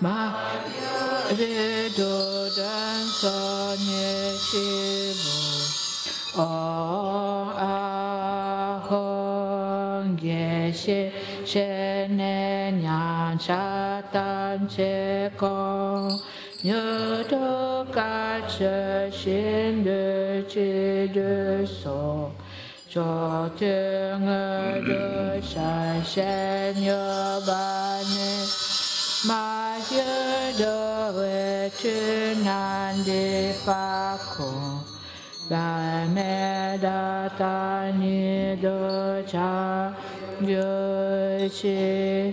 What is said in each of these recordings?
ma rido dan so nye shivu o ahong ye shi shene nyan shatan che kong nhớ đó cả trời xin được chỉ được so cho tiếng đời sai sẽ nhớ bạn mà nhớ đó về chuyên nan đi phá khổ bà mẹ đã ta như đó cha nhớ chi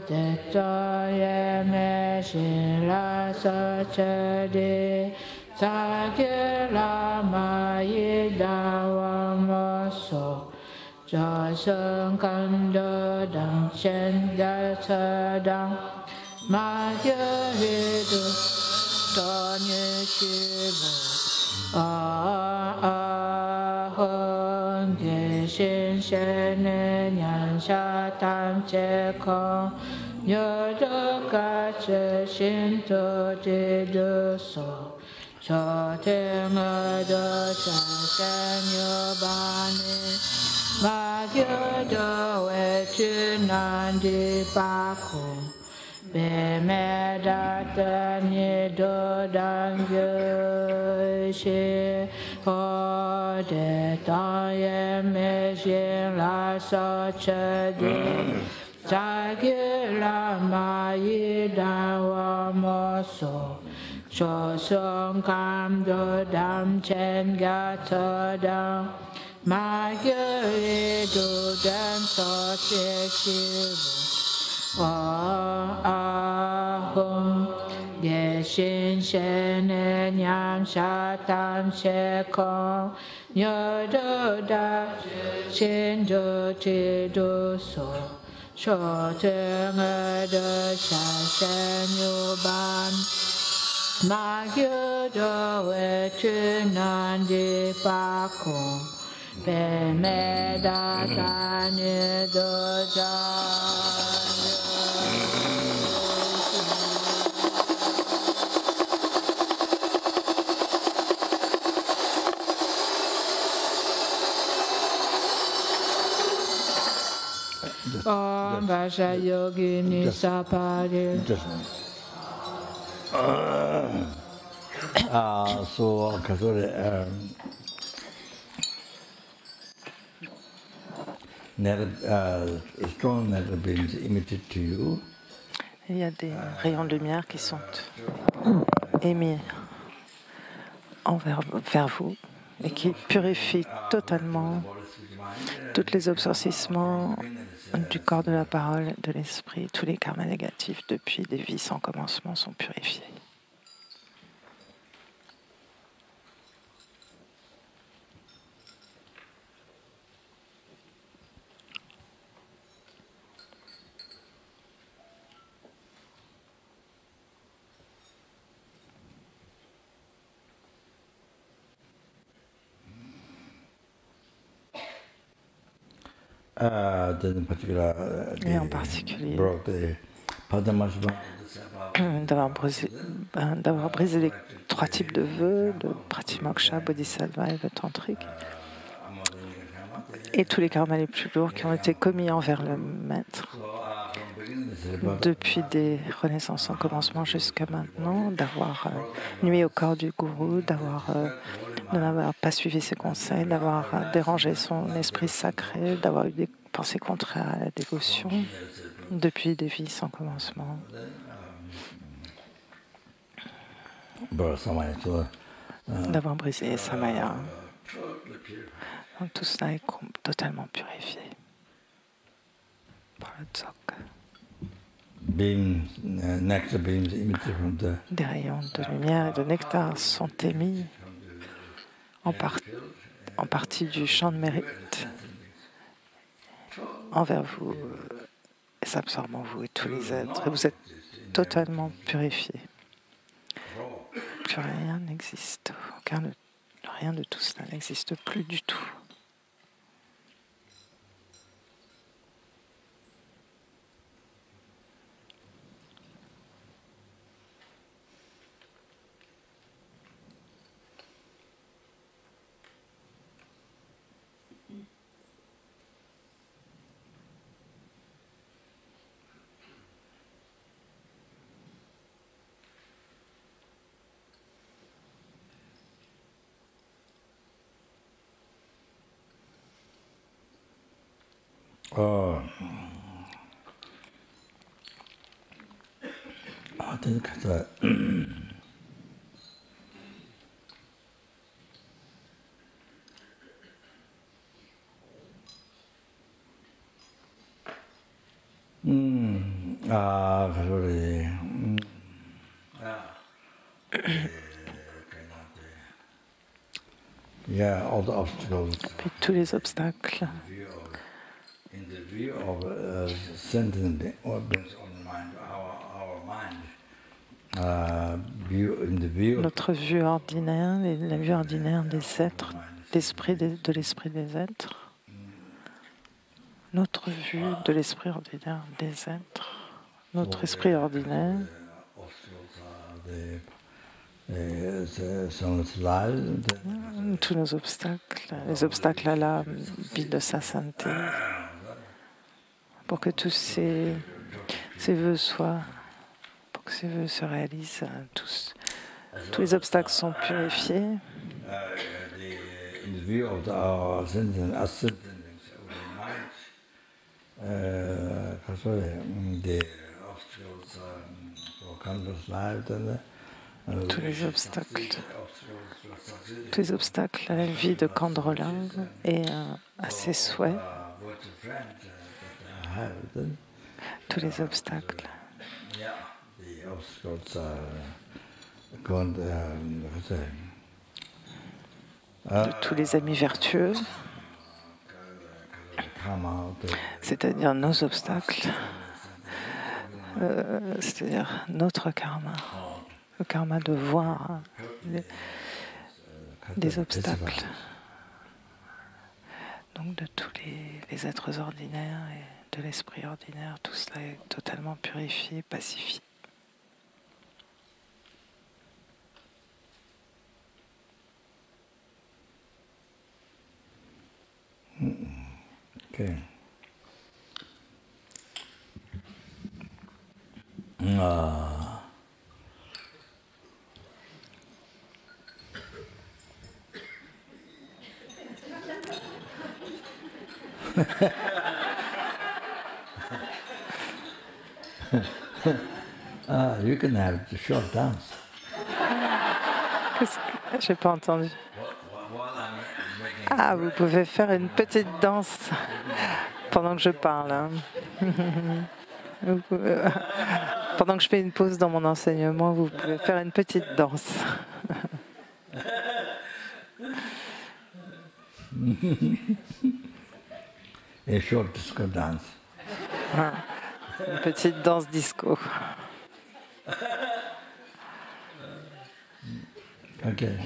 để cho em xin la sa cha đi sa kia la ma yi da wa ma so cho sơn căn đơ đằng trên đã sa đăng ma chớ hi tu cho như chi vô hơn thế xin sẽ nên nhận sa tam chế con nhớ tất cả chế xin tự chế đưa số cho thêm ở đó sẽ nhớ ba nê mà nhớ đó về chuyên nan đi ba khổ bề mẹ đã tên như đô đang dư xe có để ta em mẹ riêng là so chơi đi ta kia là mà y đa wa mô so cho sông cam đô đam trên gà thơ đăng mà kia y đô đan so chế chi ahong ye shin shene nyam sha tam she kong nhớ đỡ đa shin đỡ chi đô so cho thương đỡ sha shen yu ban ma yu đỡ về chuyên nan đi pa kong bề mẹ đa ta như đỡ cha Om Vaja Yogini Sapari. So, strong nether beams emitted to you. Il y a des rayons de lumière qui sont émis vers vous et qui purifient totalement tous les obscurcissements du corps, de la parole, de l'esprit. Tous les karmas négatifs depuis des vies sans commencement sont purifiés. Et en particulier, d'avoir brisé les 3 types de vœux, le Pratimoksha, Bodhisattva et le Tantrique, et tous les karmas les plus lourds qui ont été commis envers le Maître, depuis des renaissances sans commencement jusqu'à maintenant, d'avoir nuit au corps du gourou, de n'avoir pas suivi ses conseils, d'avoir dérangé son esprit sacré, d'avoir eu des pensées contraires à la dévotion depuis des vies sans commencement. D'avoir brisé Samaya. Donc tout cela est totalement purifié par le Dzog. Des rayons de lumière et de nectar sont émis en partie du champ de mérite envers vous, et s'absorbant vous et tous les êtres. Et vous êtes totalement purifiés. Plus rien n'existe. Rien de tout cela n'existe plus du tout. I think that yeah, all the obstacles. Puis tous les obstacles. In the view of sentient or brings on mind, our mind. Notre vue ordinaire, la vue ordinaire des êtres, l'esprit de l'esprit des êtres. Notre vue de l'esprit ordinaire des êtres. Notre esprit ordinaire. Tous nos obstacles, les obstacles à la vie de sa sainteté, pour que tous ces vœux soient, pour que ces vœux se réalisent, tous les obstacles sont purifiés. Tous les obstacles à la vie de Kandrola et à ses souhaits, tous les obstacles de tous les amis vertueux, c'est-à-dire nos obstacles, c'est-à-dire notre karma, le karma de voir des obstacles. Donc de tous les êtres ordinaires et de l'esprit ordinaire, tout cela est totalement purifié, pacifié. Okay. You can have the short dance. J'ai pas entendu. Ah, vous pouvez faire une petite danse pendant que je parle. Hein. Pendant que je fais une pause dans mon enseignement, vous pouvez faire une petite danse. A short disco dance. Une petite danse disco. Okay.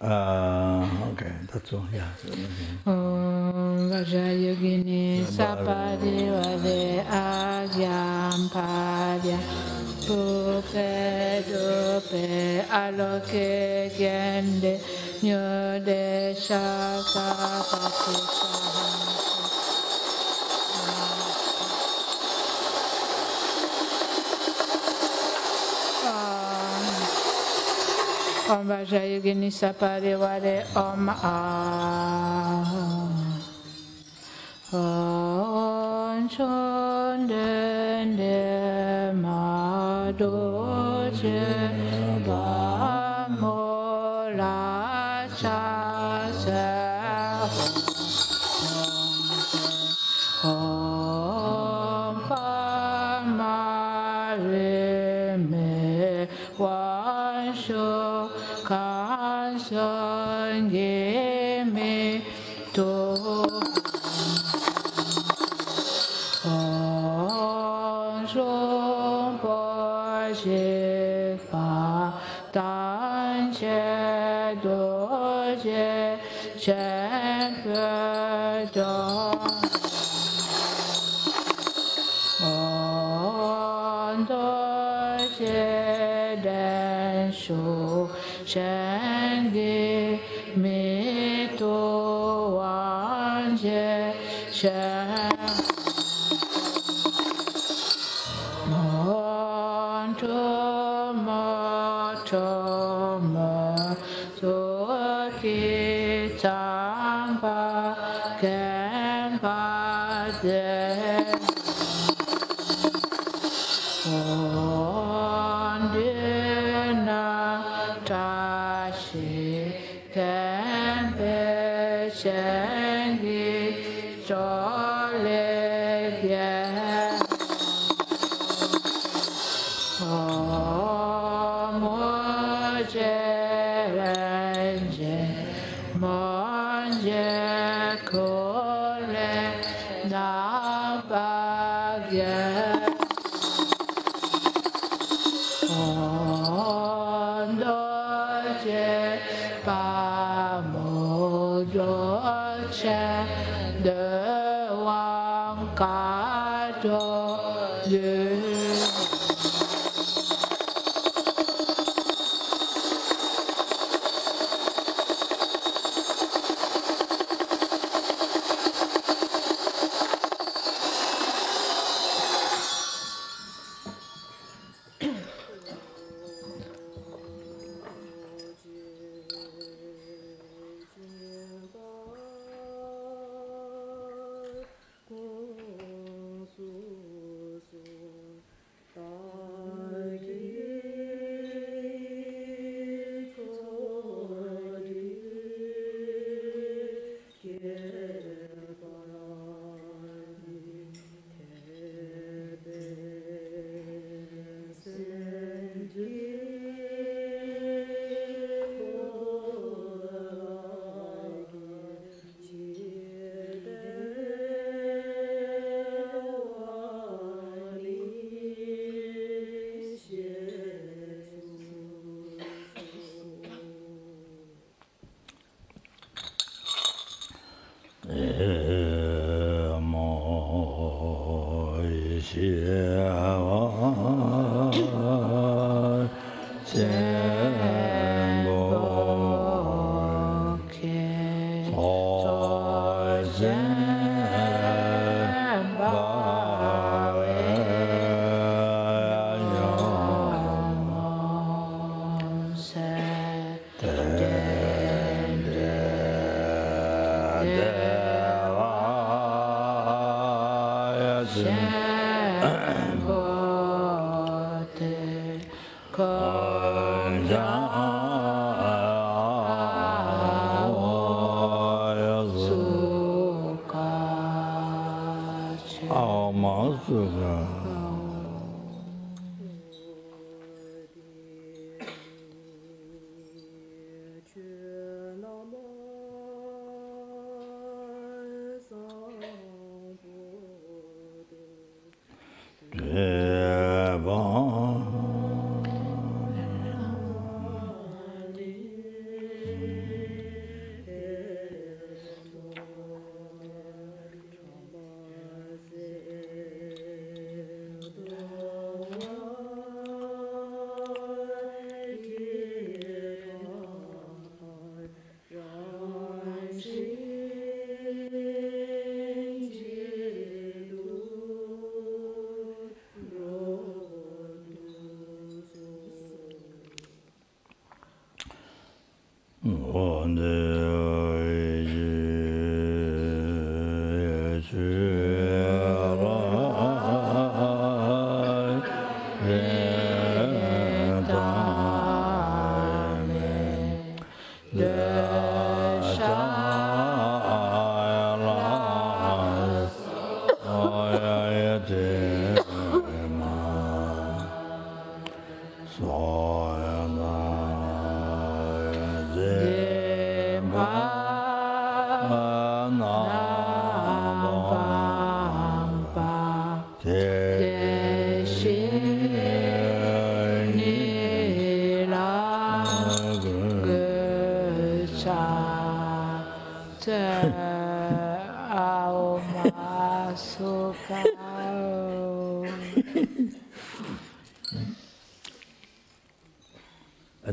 Okay, that's all. Yeah. Om Vajrayogini Sapade Vade Agyam Padya Pupe Dupe Aloke Gende Nyode Shaka Patisaha Om Vajrayogini Sapade Vade Om Om Chondende Madoche Bamola Chase Om Pamare Me Washo Kansonge Me To Om Shompo Shifa Tanche Doje Chepe Don Om Doje Den Shu Shengi Mito Wanje Shen Mon Tomo Tomo So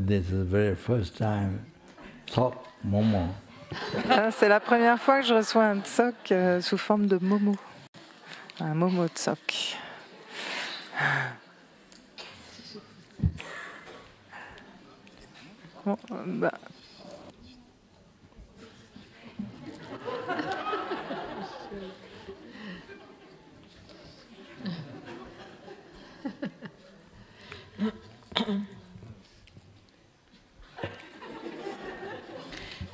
This is the very first time Tsok Momo. C'est la première fois que je reçois un tsok sous forme de momo. Un momo tsok. Bon, bah.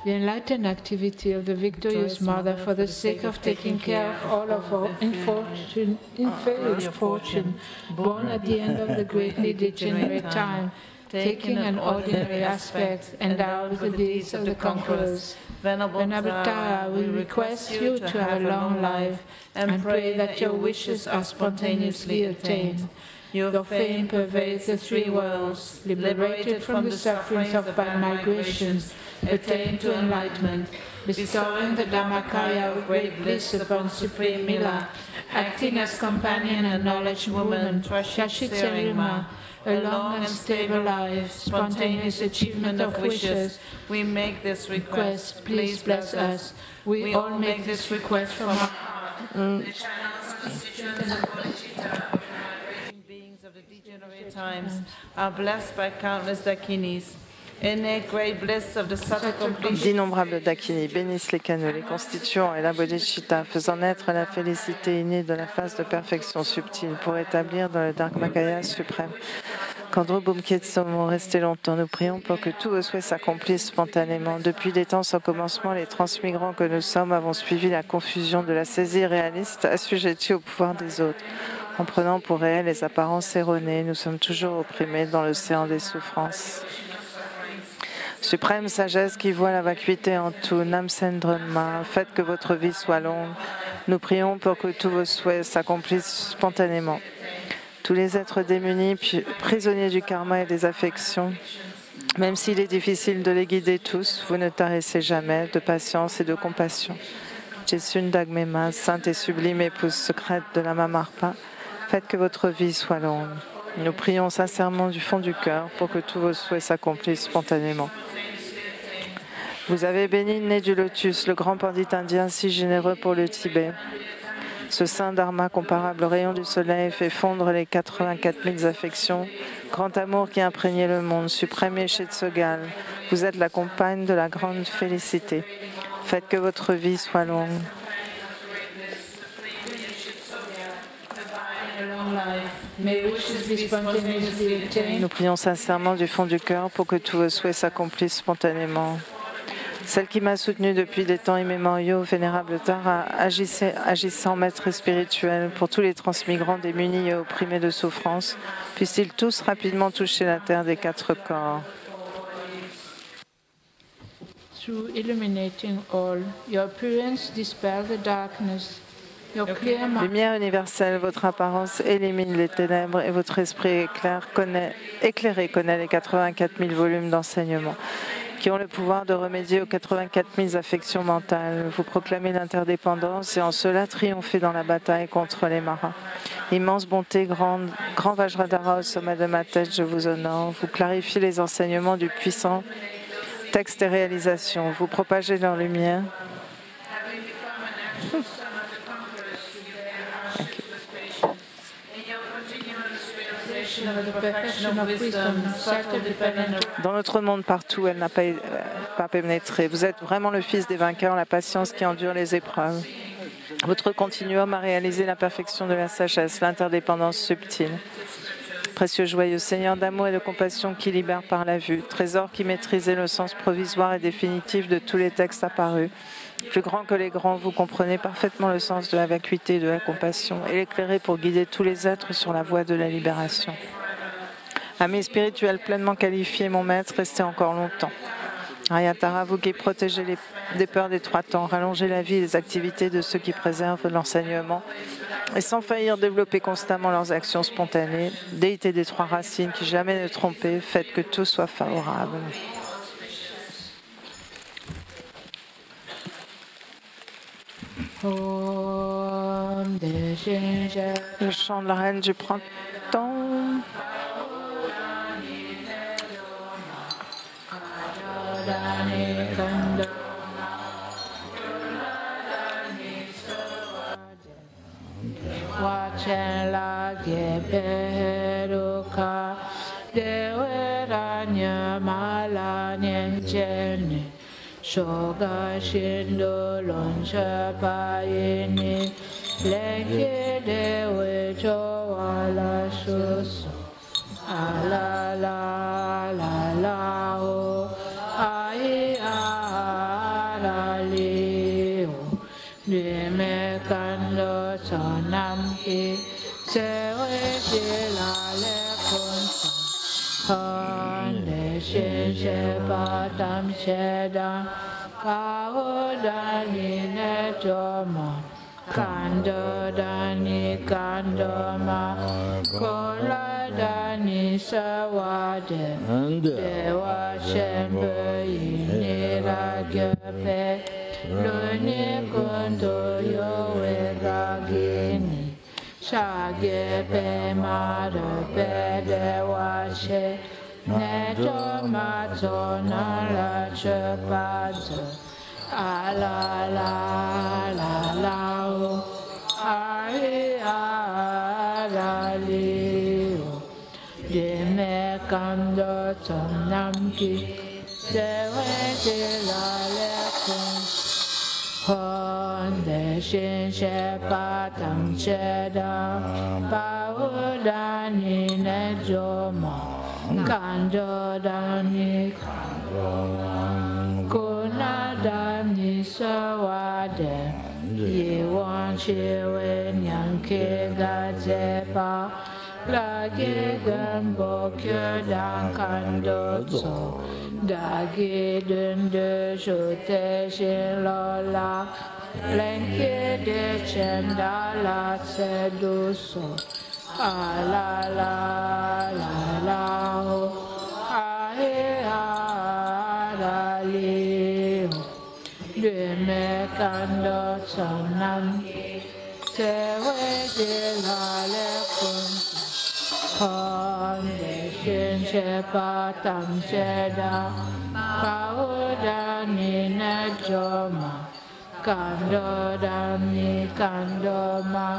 the enlightened activity of the victorious Mother for the sake of taking care of all of our inferior fortune, born at the end of the greatly degenerate time, taking an ordinary aspect, endowed with the deeds of the conquerors. Venerable Tara, we request you to have a long life and pray that your wishes are spontaneously attained. Your fame pervades the three worlds, liberated from the sufferings of bad migrations, attain to enlightenment, bestowing the Dhammakaya of great bliss upon Supreme Mila, acting as companion and knowledge woman, Trashik Serima, a long and stable life, spontaneous achievement of wishes. We make this request. Please bless us. We all make this request from our heart. The channels, constituents of bodhicitta, beings of the degenerate times, are blessed by countless dakinis. D'innombrables dakini bénissent les canaux, les constituants et la bodhicitta, faisant naître la félicité innée de la phase de perfection subtile pour établir dans le Dharmakaya suprême. Qu'Andro Bhumketsomo resté longtemps, nous prions pour que tous vos souhaits s'accomplissent spontanément. Depuis des temps sans commencement, les transmigrants que nous sommes avons suivi la confusion de la saisie réaliste assujettie au pouvoir des autres. En prenant pour réelles les apparences erronées, nous sommes toujours opprimés dans l'océan des souffrances. Suprême sagesse qui voit la vacuité en tout, Namsen Drenma, faites que votre vie soit longue. Nous prions pour que tous vos souhaits s'accomplissent spontanément. Tous les êtres démunis, prisonniers du karma et des affections, même s'il est difficile de les guider tous, vous ne tarissez jamais de patience et de compassion. Jesun Dagmema, sainte et sublime épouse secrète de la Mamarpa, faites que votre vie soit longue. Nous prions sincèrement du fond du cœur pour que tous vos souhaits s'accomplissent spontanément. Vous avez béni le nez du lotus, le grand pandit indien si généreux pour le Tibet. Ce saint dharma comparable au rayon du soleil fait fondre les 84 000 affections. Grand amour qui imprégnait le monde, suprême Yeshitsogal, vous êtes la compagne de la grande félicité. Faites que votre vie soit longue. Nous prions sincèrement du fond du cœur pour que tous vos souhaits s'accomplissent spontanément. Celle qui m'a soutenue depuis des temps immémoriaux, vénérable Tara, agissant maître spirituel pour tous les transmigrants démunis et opprimés de souffrance, puissent-ils tous rapidement toucher la terre des 4 corps. Through illuminating all, your appearance dispel the darkness. Lumière universelle, votre apparence élimine les ténèbres et votre esprit éclairé connaît les 84 000 volumes d'enseignement qui ont le pouvoir de remédier aux 84 000 affections mentales. Vous proclamez l'interdépendance et en cela triomphez dans la bataille contre les maras. Immense bonté, grand Vajradhara au sommet de ma tête, je vous honore. Vous clarifiez les enseignements du puissant texte et réalisation. Vous propagez leur lumière. Dans notre monde, partout, elle n'a pas pénétré. Vous êtes vraiment le fils des vainqueurs, la patience qui endure les épreuves. Votre continuum a réalisé la perfection de la sagesse, l'interdépendance subtile. Précieux joyeux Seigneur d'amour et de compassion qui libère par la vue, trésor qui maîtrisait le sens provisoire et définitif de tous les textes apparus. Plus grand que les grands, vous comprenez parfaitement le sens de la vacuité et de la compassion et l'éclairez pour guider tous les êtres sur la voie de la libération. Ami spirituel pleinement qualifié, mon maître, restez encore longtemps. Ayatara, vous qui protégez des peurs des 3 temps, rallongez la vie et les activités de ceux qui préservent l'enseignement et sans faillir développer constamment leurs actions spontanées. Déité des 3 racines qui jamais ne trompez, faites que tout soit favorable. Le chant de la reine du printemps. Shoga shindo lonsha payini lenke dewe chowala susu ala la la la o ai a me kando sonam ki se we shi la le kun son hon de shin she pa tam she da ka ho da ni ne jo ma kando da ni kando ma ko la da ni sa wa de wa shen be yin ni la ge pe lo ni kondo yo we ga gi ni sha ge pe ma de pe de wa she ne jo ma zo na la che pa zo a la la la la o a hi a la li o de me kando son nam ki se we de la le kun hon de shin she pa tam che da pa u da ni ne jo ma kando da ni kuna da ni sa wa de ye wan che we nyang ke ga je pa la ge gan bo kyo da kando so da ge dun de shu te shin lo la len ke de chen da la se du so a la la la la ho a he a la li ho de me kando son nam se we de la le kun hon de shin she pa tam she da pa u da ni ne jo ma kando da ni kando ma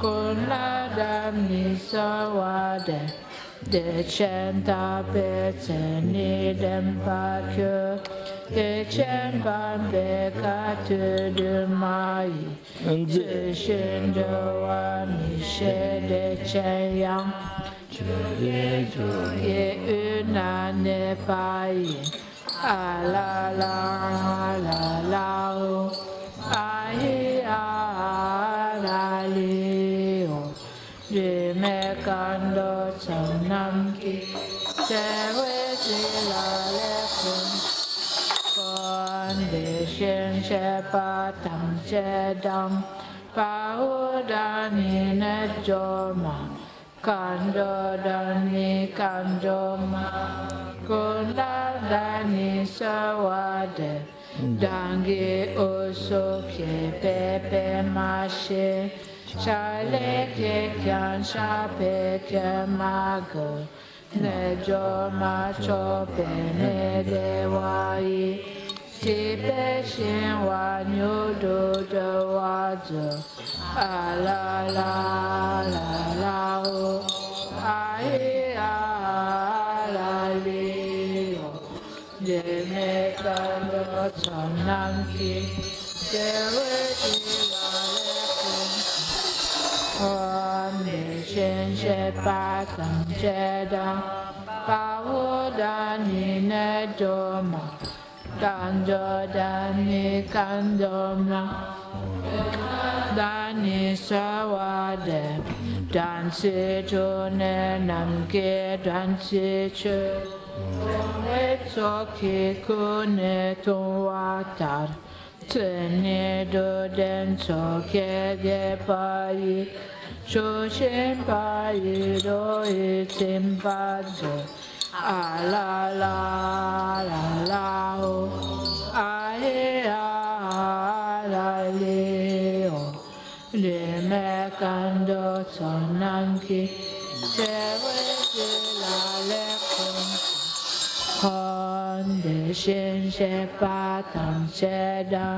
kun la da ni sa wa de chen ta pe tse ni dem pa kyo de chen ban be ka tu de mai tse shin de wa ni she de chen yang ye u na ne pa yin a la la la la o a hi a la li o de me kando son nam ki se we si la le kun kon de shin she pa tam che dang pa u da ni ne jo ma kando da ni kando ma kun la da ni sa wa de dangi o so pye pe pe ma she sha le ke kyan sha pe ke ma ge ne jo ma cho pe ne de wa yi si pe shin wa nyu do de wa zo a la la la la o a hi a la li o de me kando son nam ki se we di la le kun hon de shin she pa tam che da pa u da ni ne do ma kando da ni kando ma da ni sa wa de dan si cho ne nam ke dan si cho we so ki ku ne to wa tar tse ne do den so ke ge pa yi shu shin pa yi do yi sim pa zo a la la la la ho a he a la li ho le me kando son nam ki se we de la le kun hon de shin she pa tam che da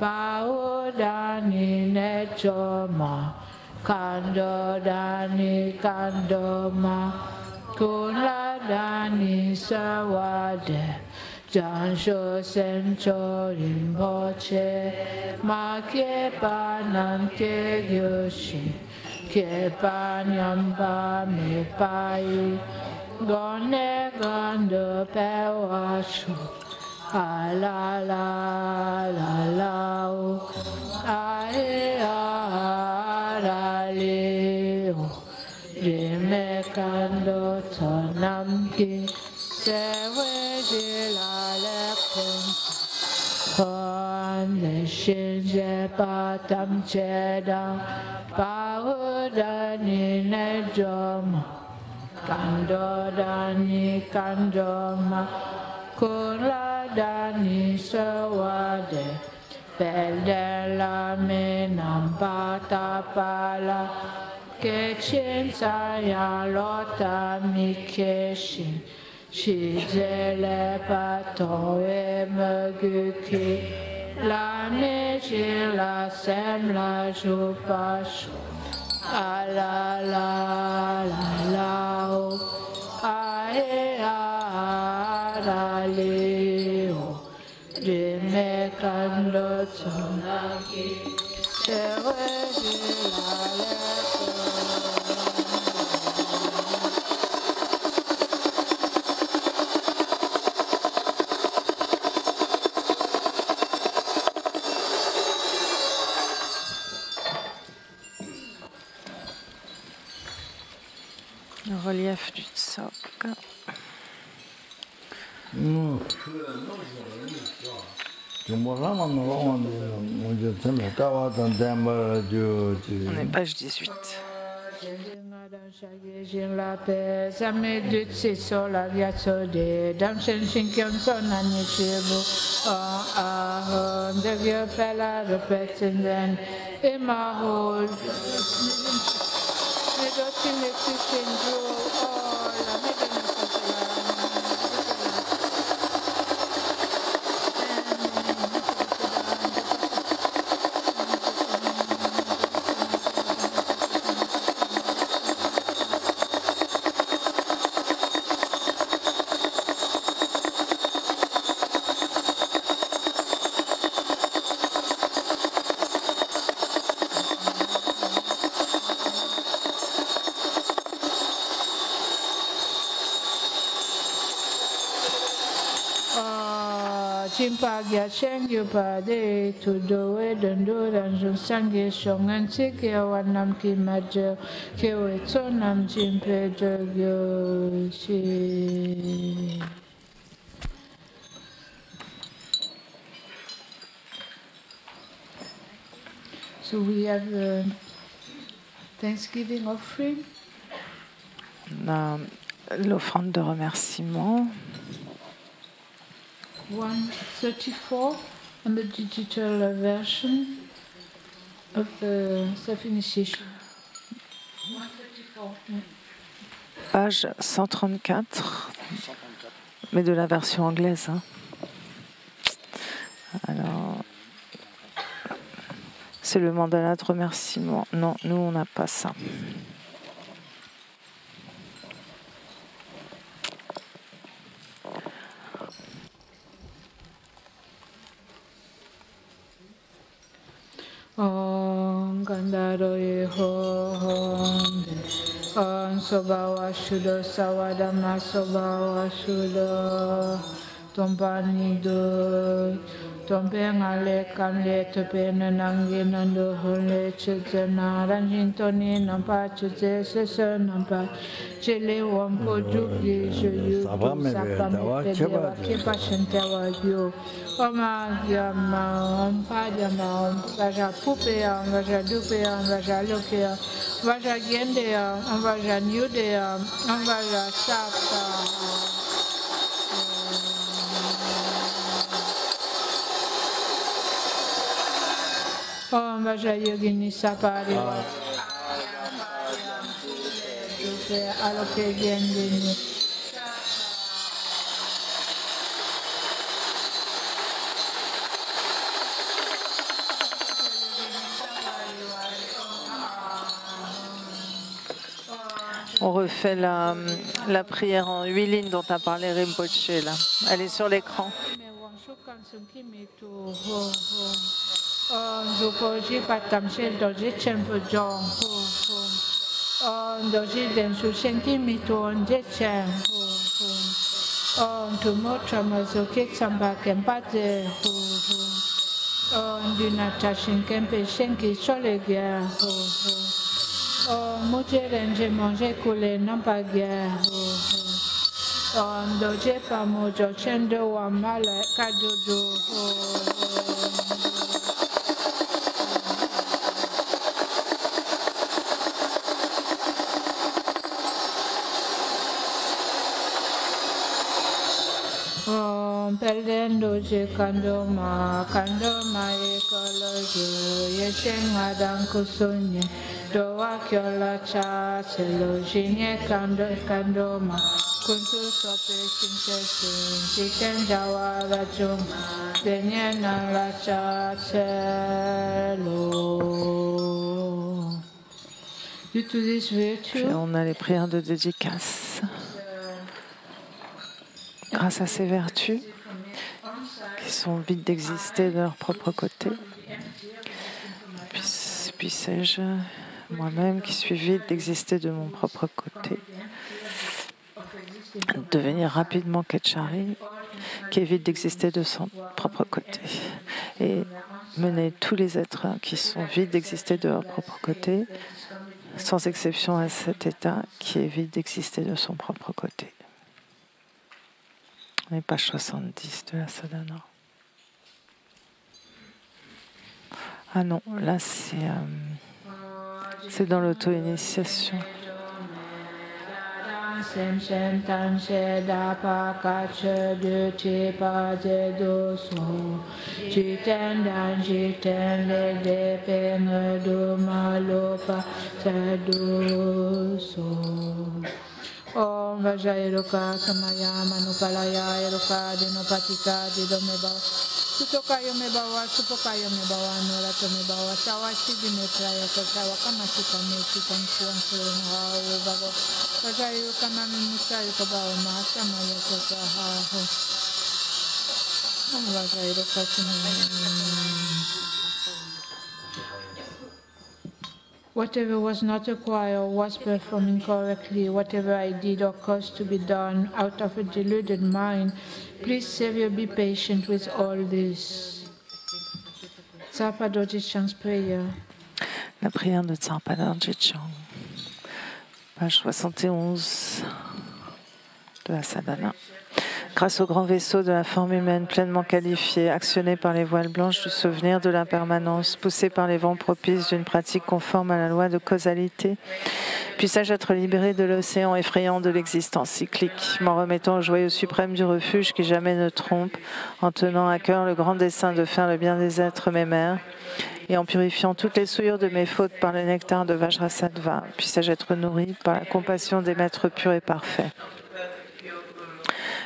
pa u da ni ne cho ma kando da ni kando ma kun la da ni sa wa de jan sho sen cho rin po che ma ke pa nan ke gyo shi ke pa nyam pa me pa yi gon ne gon do pe wa shu a la la la la o ae arale o rime kando tonam ki sewe jilale kon le shinje patam chedam paudani nejom kando dani kandoma kula dani sawade Beldela menam patapala Kechin saya lota mikeshin Shizele patoe meguki La meji la sem la jupashu Ala la la la o Ae ara leo Rime kando tsunaki Sewe jilale Le relief du Tsok. On est page 18. La paix, ça me dit c'est sur la vie de Dam Shen Shinkyam Son Anishibu Ah de Dieu fait la répétition et ma hold les dossiers les plus chénjou la médecine Chimpagya Chengyu Pade Tudoe Dando Ranjun Sangye Shonganti Kewanam Kimajo Kewetsonam Chimpe Jogyo Chi. So we have the Thanksgiving offering. L'offrande de remerciement. 134 on the digital version of the self-initiation. 134. Page 134, mais de la version anglaise. Hein. Alors, c'est le mandala de remerciement. Non, nous, on n'a pas ça. Om Gandharoye Honde Om Sobawa Shudo Sawadama Sobawa Shudo Tompani Do Tompengale Kamle Topena Nangi Nando Hole Chizana Ranjintoni Nampa Chize Sese Nampa Chile Wampo Jugi Juyu Sapame Pedewa Kipa Shantawa Yo Oma Yama Padama Vaja Pupea Vaja Dupea Vaja Lokea Vaja Gendea Vaja Nudea Vaja Sapa Om Vaja Yogini Sapari Aloke Gendini On refait la prière en 8 lignes dont a parlé Rinpoche là. Elle est sur l'écran. Doji patam shel doji chenpo jong doji densu shenki mito onje chen tumo tramazoke samba kempate Om Dinata Shinkempe Shenki Cholegia Ho Ho. Om Mujerenje Mange Kule Nampagia Ho Ho. Om Doje Pamojo Chendo Wamala Kadodo Ho Ho. Perdendo je kandoma ekoloje yeshenga dan kusunye doa kyola cha selo jinye kandoma kuntu sope sintesun chiken jawa rajum denye na la cha selo. Due to this virtue, on a les prières de dédicace. Grâce à ces vertus qui sont vides d'exister de leur propre côté, puissais-je, moi-même qui suis vide d'exister de mon propre côté, devenir rapidement Ketchari, qui est vide d'exister de son propre côté, et mener tous les êtres qui sont vides d'exister de leur propre côté, sans exception à cet état qui est vide d'exister de son propre côté. On est page 70 de la sadhana. Ah non, là c'est dans l'auto-initiation. Om Vajayruka Samaya Manupalaya Eruka Dinopatika Didomeba Sutokayo Mebawa Supokayo Mebawa Nurato Mebawa Sawashi Dimetraya Kosawa Kamasika Mekitan Suan Babo Vajayruka Mami Musayo Kabawa Mahasamaya Kosaha Om Vajayruka Samaya. Whatever was not acquired or was performed incorrectly, whatever I did or caused to be done out of a deluded mind, please, Savior, be patient with all this. Tsapa Dorje Chang's prayer. La prière de Tsapa Dorje Chang, page 71 de la sadhana. Grâce au grand vaisseau de la forme humaine pleinement qualifiée, actionné par les voiles blanches du souvenir de l'impermanence, poussé par les vents propices d'une pratique conforme à la loi de causalité, puissais-je être libéré de l'océan effrayant de l'existence cyclique, m'en remettant au joyau suprême du refuge qui jamais ne trompe, en tenant à cœur le grand dessein de faire le bien des êtres, mes mères, et en purifiant toutes les souillures de mes fautes par le nectar de Vajrasattva, puissais-je être nourri par la compassion des maîtres purs et parfaits.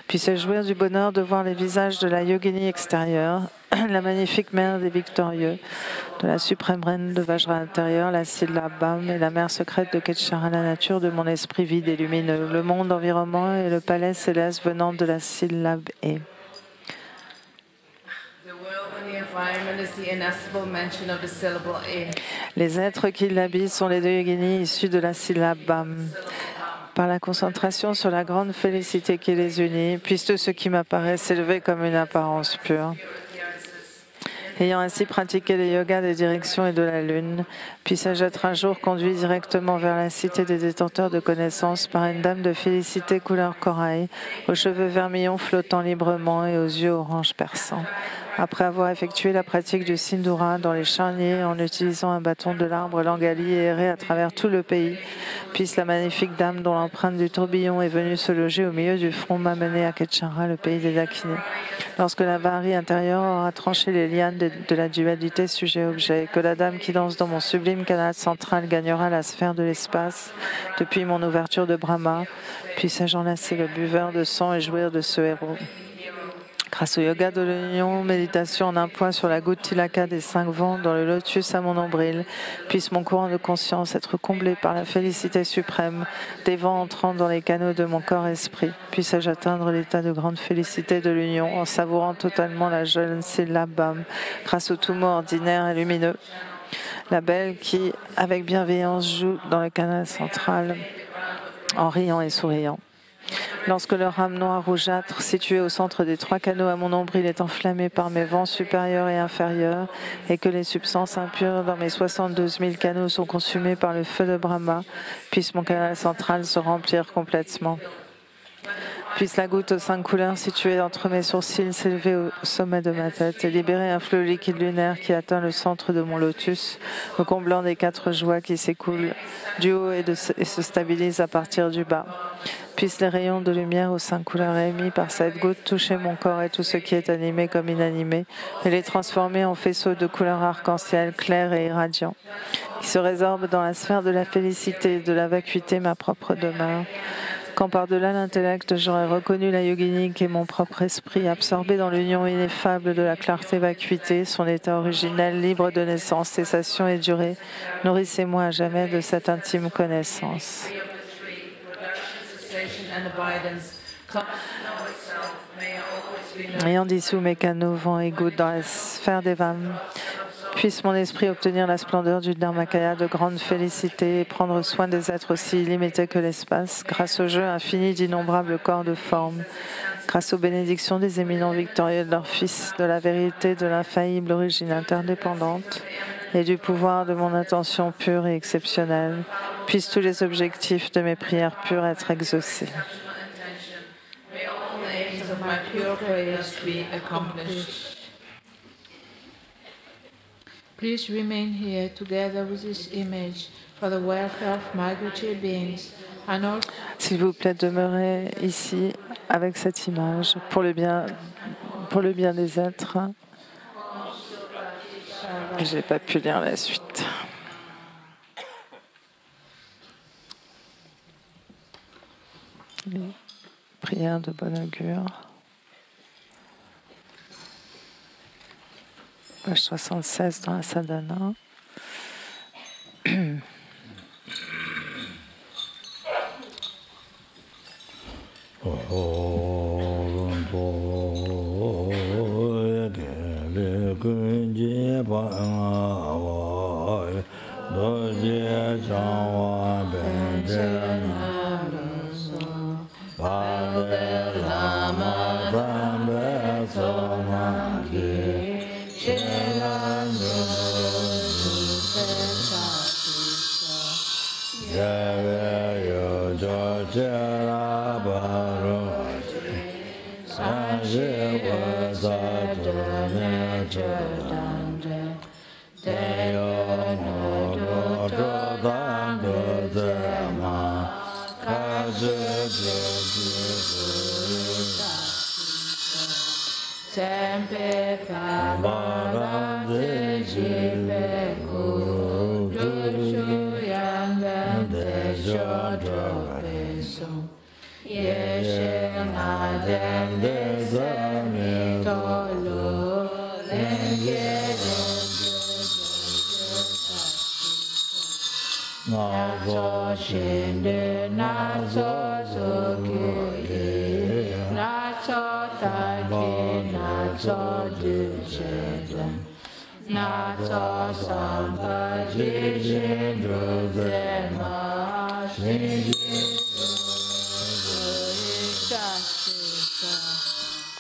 Puissais-je jouir du bonheur de voir les visages de la yogini extérieure, la magnifique mère des victorieux, de la suprême reine de Vajra intérieur, la syllabe Bam et la mère secrète de Ketchara, la nature de mon esprit vide et lumineux, le monde environnant et le palais céleste venant de la syllabe E. Les êtres qui l'habitent sont les deux yoginis issus de la syllabe Bam. Par la concentration sur la grande félicité qui les unit, puisse tout ce qui m'apparaît s'élever comme une apparence pure. Ayant ainsi pratiqué les yogas des directions et de la lune, puissais-je être un jour conduit directement vers la cité des détenteurs de connaissances par une dame de félicité couleur corail, aux cheveux vermillons flottant librement et aux yeux orange perçants. Après avoir effectué la pratique du Sindura dans les charniers en utilisant un bâton de l'arbre Langali et erré à travers tout le pays, puisse la magnifique dame dont l'empreinte du tourbillon est venue se loger au milieu du front m'amener à Ketchara, le pays des Dakinis. Lorsque la Vari intérieure aura tranché les lianes de la dualité sujet-objet, que la dame qui danse dans mon sublime canal central gagnera la sphère de l'espace depuis mon ouverture de Brahma, puisse-je enlacer le buveur de sang et jouir de ce héros. Grâce au yoga de l'union, méditation en un point sur la goutte tilaka des 5 vents dans le lotus à mon nombril, puisse mon courant de conscience être comblé par la félicité suprême des vents entrant dans les canaux de mon corps-esprit. Puisse-je atteindre l'état de grande félicité de l'union en savourant totalement la jeune syllabe Bam grâce au tout mot ordinaire et lumineux. La belle qui, avec bienveillance, joue dans le canal central en riant et souriant. Lorsque le rame noir rougeâtre situé au centre des 3 canaux à mon nombril est enflammé par mes vents supérieurs et inférieurs et que les substances impures dans mes 72 000 canaux sont consumées par le feu de Brahma, puisse mon canal central se remplir complètement. Puisse la goutte aux 5 couleurs située entre mes sourcils s'élever au sommet de ma tête et libérer un flot liquide lunaire qui atteint le centre de mon lotus, me comblant des 4 joies qui s'écoulent du haut et se stabilisent à partir du bas. Puissent les rayons de lumière aux 5 couleurs émis par cette goutte toucher mon corps et tout ce qui est animé comme inanimé et les transformer en faisceaux de couleurs arc-en-ciel clairs et irradiants, qui se résorbent dans la sphère de la félicité et de la vacuité, ma propre demeure. Quand par-delà l'intellect j'aurai reconnu la yoginique et mon propre esprit absorbé dans l'union ineffable de la clarté-vacuité, son état originel, libre de naissance, cessation et durée, nourrissez-moi à jamais de cette intime connaissance. Ayant dissous mes canaux, vents et gouttes dans la sphère des Vams, puisse mon esprit obtenir la splendeur du Dharmakaya de grande félicité et prendre soin des êtres aussi illimités que l'espace, grâce au jeu infini d'innombrables corps de forme, grâce aux bénédictions des éminents victorieux de leurs fils, de la vérité de l'infaillible origine interdépendante et du pouvoir de mon intention pure et exceptionnelle, puissent tous les objectifs de mes prières pures être exaucés. Please remain here together with this image for the welfare of migratory beings and also. S'il vous plaît, demeurez ici avec cette image pour le bien des êtres. Je n'ai pas pu lire la suite. Les prières de bon augure. Page 76 dans la sadhana. Sempe Pavarate Jive Kudushu Yangante Shodro Pesum Yeshem Adem Desami Tolu Lenge Nazo Shindu Nazo Suki Nazo Taki Nazo Dushedam Nazo Sampaji Shindru Zema Shindru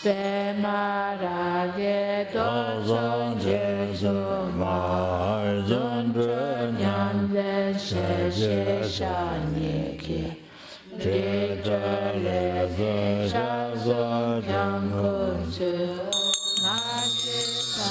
Bemarage Dozon Jesu Marzundru Nyanzen Sheshe Shaniki Dita Lezo Shazo Jankunsu Nashita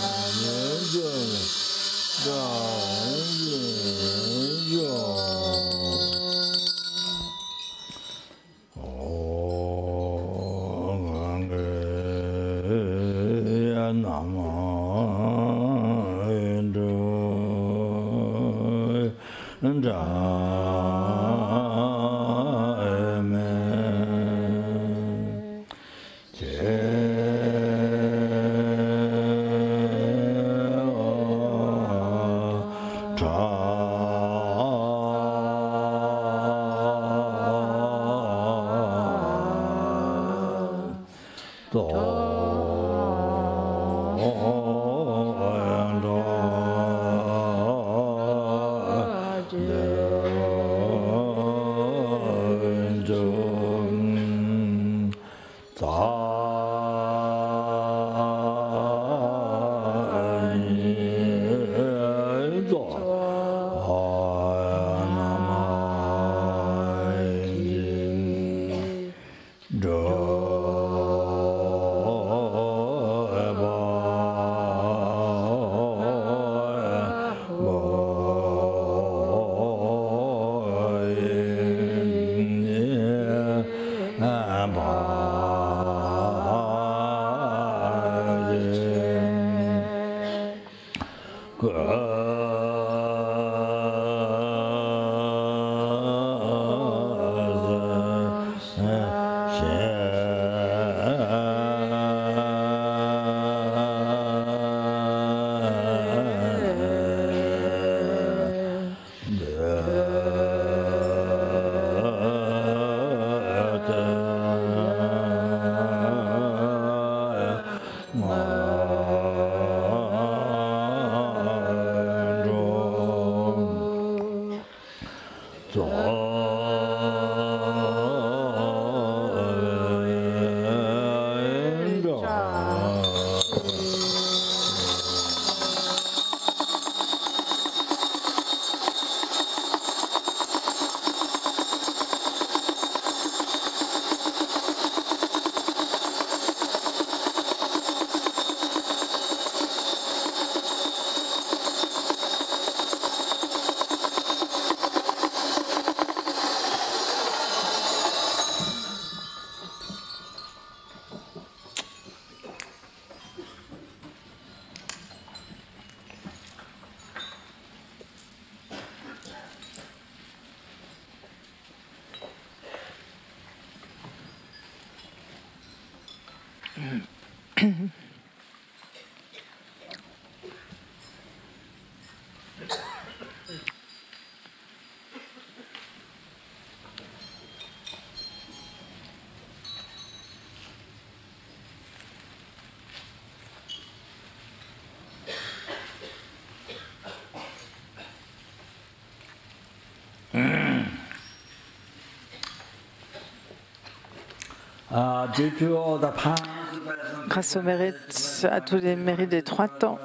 Grâce au mérite, à tous les mérites des 3 temps,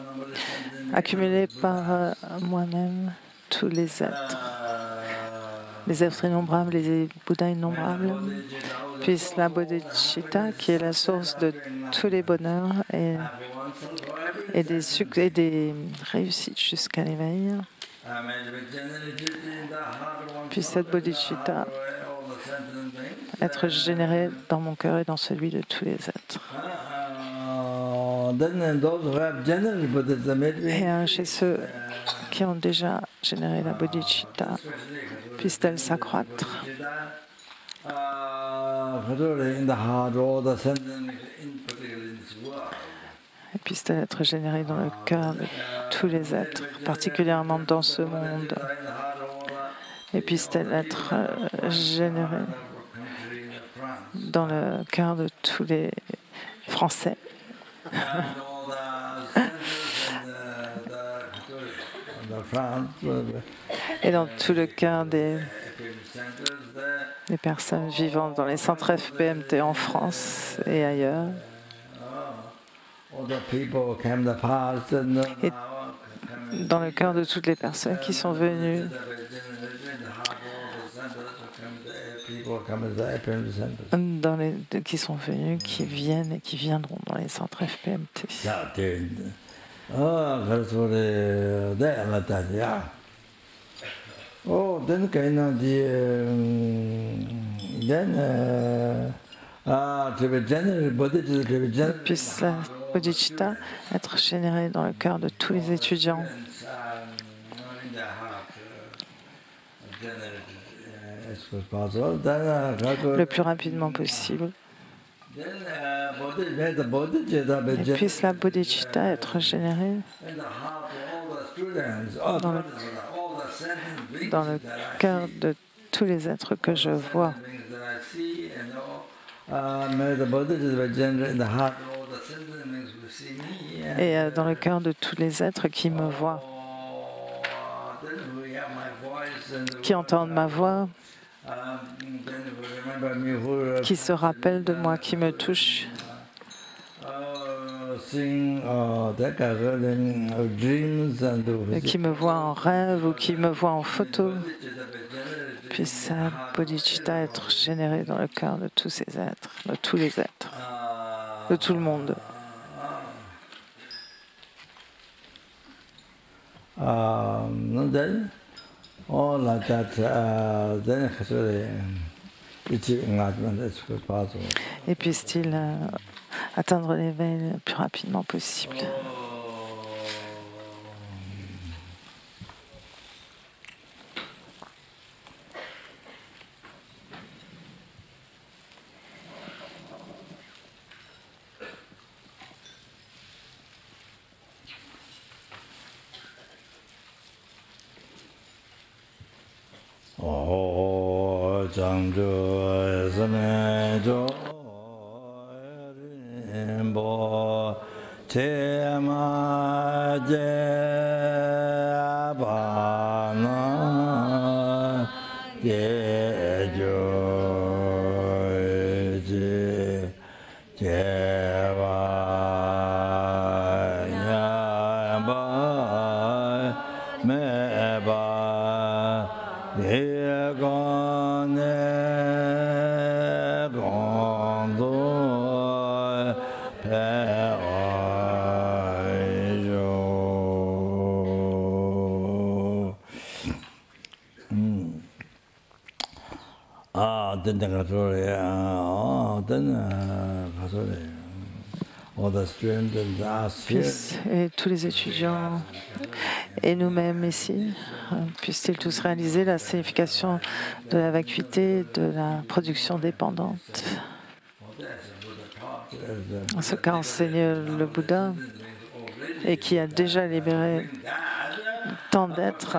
accumulés par moi-même, tous les êtres innombrables, les Bouddhas innombrables, puisse la bodhicitta, qui est la source de tous les bonheurs et des réussites jusqu'à l'éveil, puisse cette bodhicitta être générée dans mon cœur et dans celui de tous les êtres. Et chez ceux qui ont déjà généré la bodhicitta, puisse-t-elle s'accroître et puisse-t-elle être générée dans le cœur de tous les êtres, particulièrement dans ce monde, et puisse-t-elle être générée dans le cœur de tous les Français et dans tout le cœur des personnes vivant dans les centres FPMT en France et ailleurs. Et dans le cœur de toutes les personnes qui sont venues qui sont venus, qui viennent et qui viendront dans les centres FPMT. Puisse la bodhicitta être générée dans le cœur de tous les étudiants, le plus rapidement possible. Et puisse la bodhicitta être générée dans le cœur de tous les êtres que je vois. Et dans le cœur de tous les êtres qui me voient, qui entendent ma voix, qui se rappellent de moi, qui me touchent, et qui me voient en rêve ou qui me voient en photo. Puisse la bodhicitta être générée dans le cœur de tous ces êtres, de tous les êtres, de tout le monde. Et puisse-t-il atteindre l'éveil le plus rapidement possible. Et tous les étudiants et nous-mêmes ici, puissent-ils tous réaliser la signification de la vacuité, de la production dépendante. Ce qu'a enseigné le Bouddha et qui a déjà libéré tant d'êtres,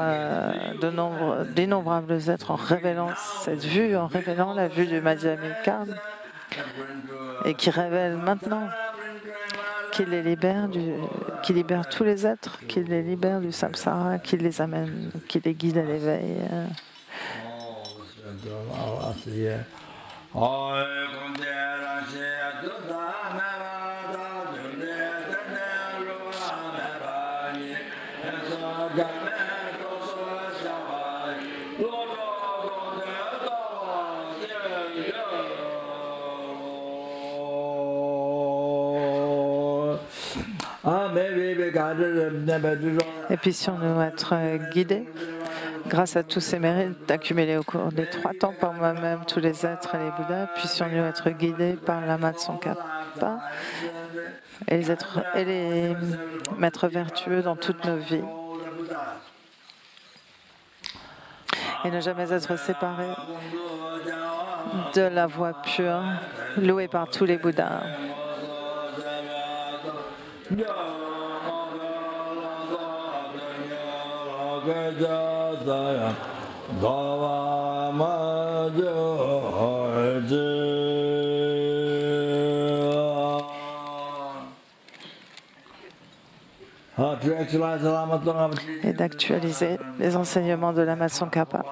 d'innombrables êtres en révélant cette vue, en révélant la vue du Madhyamika et qui révèle maintenant qu'il les libère, qu'il libère tous les êtres, qu'il les libère du samsara, qu'il les amène, qu'il les guide à l'éveil. Et puissions-nous être guidés grâce à tous ces mérites accumulés au cours des 3 temps par moi-même, tous les êtres et les Bouddhas, puissions-nous être guidés par Lama Tsongkhapa et les maîtres vertueux dans toutes nos vies. Et ne jamais être séparés de la voie pure, louée par tous les Bouddhas. Et d'actualiser les enseignements de Lama Tsongkhapa.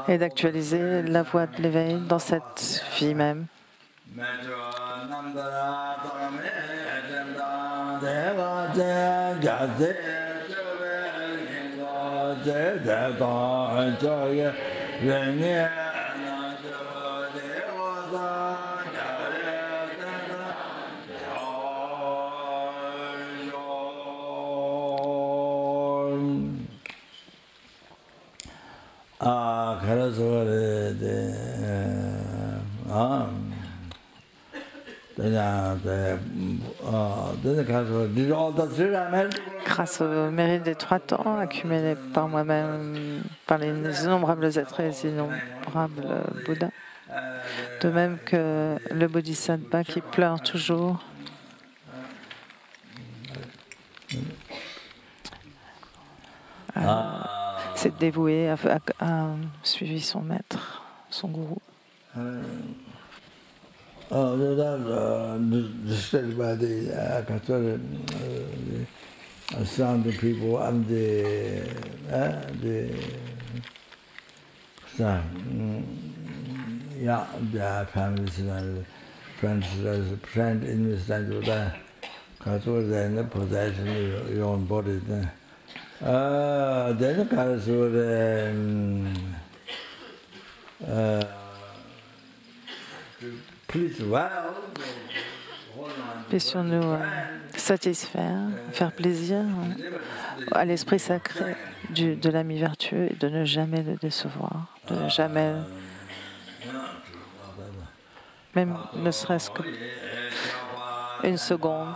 Et d'actualiser la voie de l'éveil dans cette vie même. Grâce au mérite des 3 temps accumulés par moi-même, par les innombrables êtres et les innombrables Bouddhas, de même que le Bodhisattva qui pleure toujours, s'est dévoué, a suivi son maître, son gourou. Some the people and the families and friends in this time to that because then the possession of your own body then because please well. Puissions-nous satisfaire, faire plaisir à l'esprit sacré de l'ami vertueux et de ne jamais le décevoir, de ne jamais, même ne serait-ce qu'une seconde.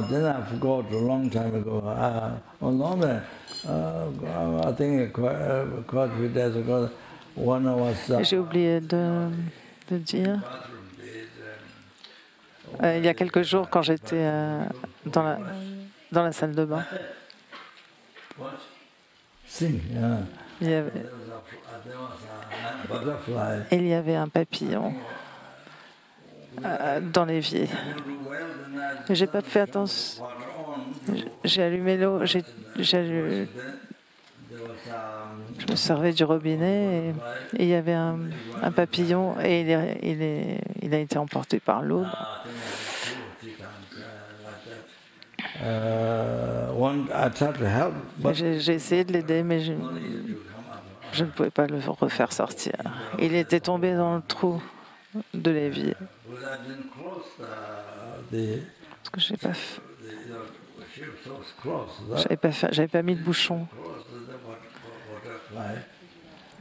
Then I forgot a long time ago. I think quite a few days ago, one was. J'ai oublié de dire. il y a quelques jours quand j'étais dans la salle de bain. Il y avait un papillon dans l'évier. J'ai pas fait attention. J'ai allumé l'eau. Je me servais du robinet et il y avait un papillon et il a été emporté par l'eau. J'ai essayé de l'aider, mais je ne pouvais pas le refaire sortir. Il était tombé dans le trou de l'évier. Parce que j'avais pas mis de bouchon.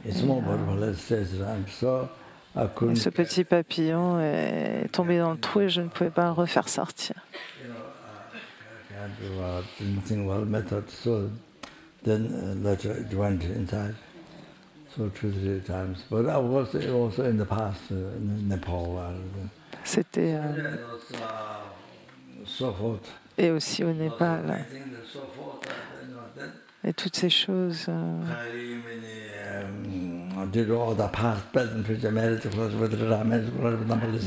Et ce petit papillon est tombé dans le trou et je ne pouvais pas le refaire sortir. C'était et aussi au Népal. Et toutes ces choses.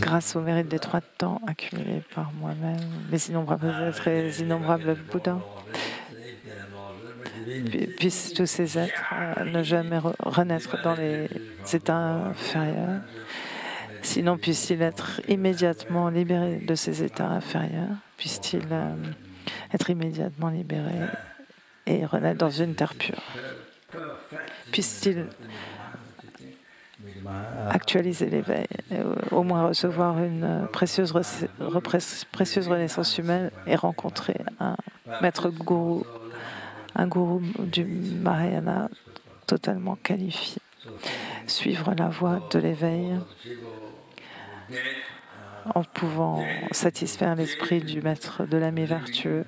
Grâce au mérite des 3 temps accumulés par moi-même, les innombrables êtres et les innombrables Bouddhas, puissent tous ces êtres ne jamais renaître dans les états inférieurs, sinon puissent-ils être immédiatement libérés de ces états inférieurs, puissent-ils être immédiatement libérés et renaître dans une terre pure. Puissent-ils actualiser l'éveil, au moins recevoir une précieuse renaissance humaine et rencontrer un maître gourou, un gourou du Mahayana totalement qualifié. Suivre la voie de l'éveil en pouvant satisfaire l'esprit du maître de l'ami vertueux.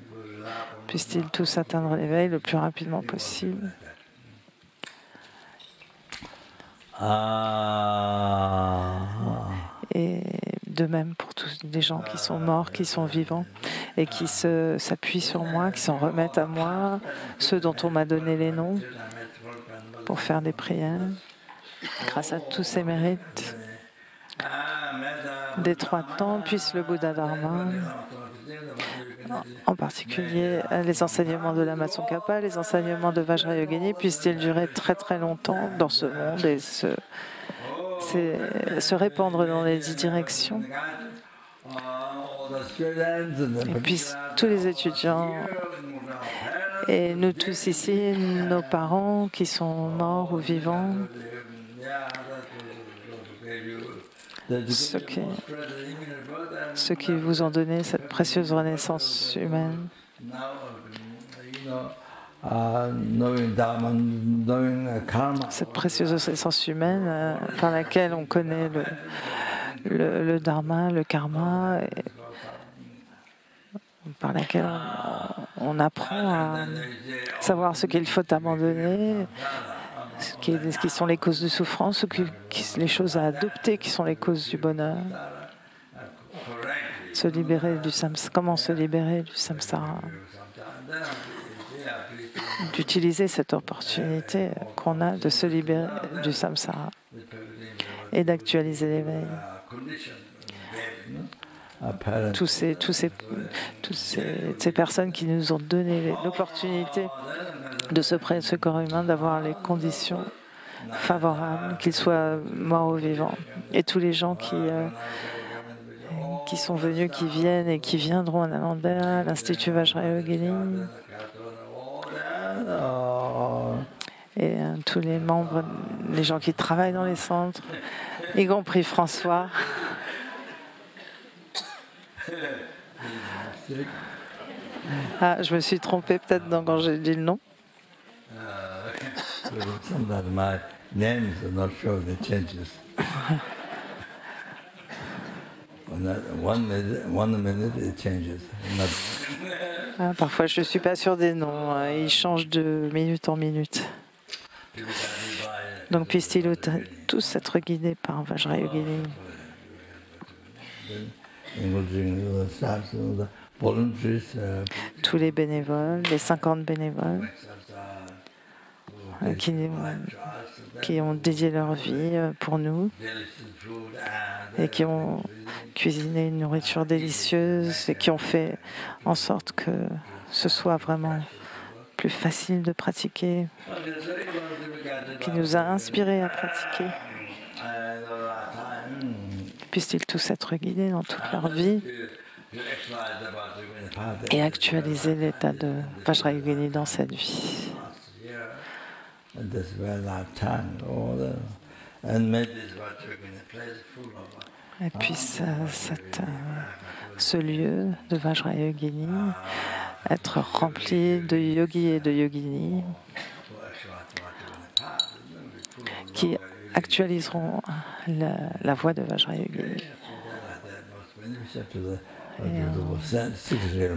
Puissent-ils tous atteindre l'éveil le plus rapidement possible. Et de même pour tous les gens qui sont morts, qui sont vivants et qui s'appuient sur moi, qui s'en remettent à moi, ceux dont on m'a donné les noms pour faire des prières. Grâce à tous ces mérites des 3 temps, puisse le Bouddha Dharma, en particulier les enseignements de Lama Tsongkhapa, les enseignements de Vajrayogini, puissent-ils durer très très longtemps dans ce monde et se répandre dans les 10 directions. Et puissent tous les étudiants et nous tous ici, nos parents qui sont morts ou vivants, ceux qui vous ont donné cette précieuse renaissance humaine, cette précieuse renaissance humaine par laquelle on connaît le dharma, le karma, et par laquelle on apprend à savoir ce qu'il faut abandonner, ce qui sont les causes de souffrance, les choses à adopter qui sont les causes du bonheur. Se libérer du samsara. Comment se libérer du samsara? D'utiliser cette opportunité qu'on a de se libérer du samsara et d'actualiser l'éveil. Toutes ces personnes qui nous ont donné l'opportunité de se prendre ce corps humain, d'avoir les conditions favorables, qu'ils soient morts ou vivants. Et tous les gens qui sont venus, qui viennent et qui viendront à Nalanda, à l'Institut Vajrayogini, et tous les membres, les gens qui travaillent dans les centres, y compris François. Ah, je me suis trompée peut-être quand j'ai dit le nom. Ah, parfois, je ne suis pas sûre des noms. Ils changent de minute en minute. Donc, puissent-ils tous être guidés par Vajrayogini tous les bénévoles, les 50 bénévoles qui ont dédié leur vie pour nous et qui ont cuisiné une nourriture délicieuse et qui ont fait en sorte que ce soit vraiment plus facile de pratiquer, qui nous a inspirés à pratiquer. Puissent-ils tous être guidés dans toute leur vie et actualiser l'état de Vajrayogini dans cette vie. Et puisse ce lieu de Vajrayogini être rempli de yogis et de yoginis qui actualiseront la voie de Vajrayogini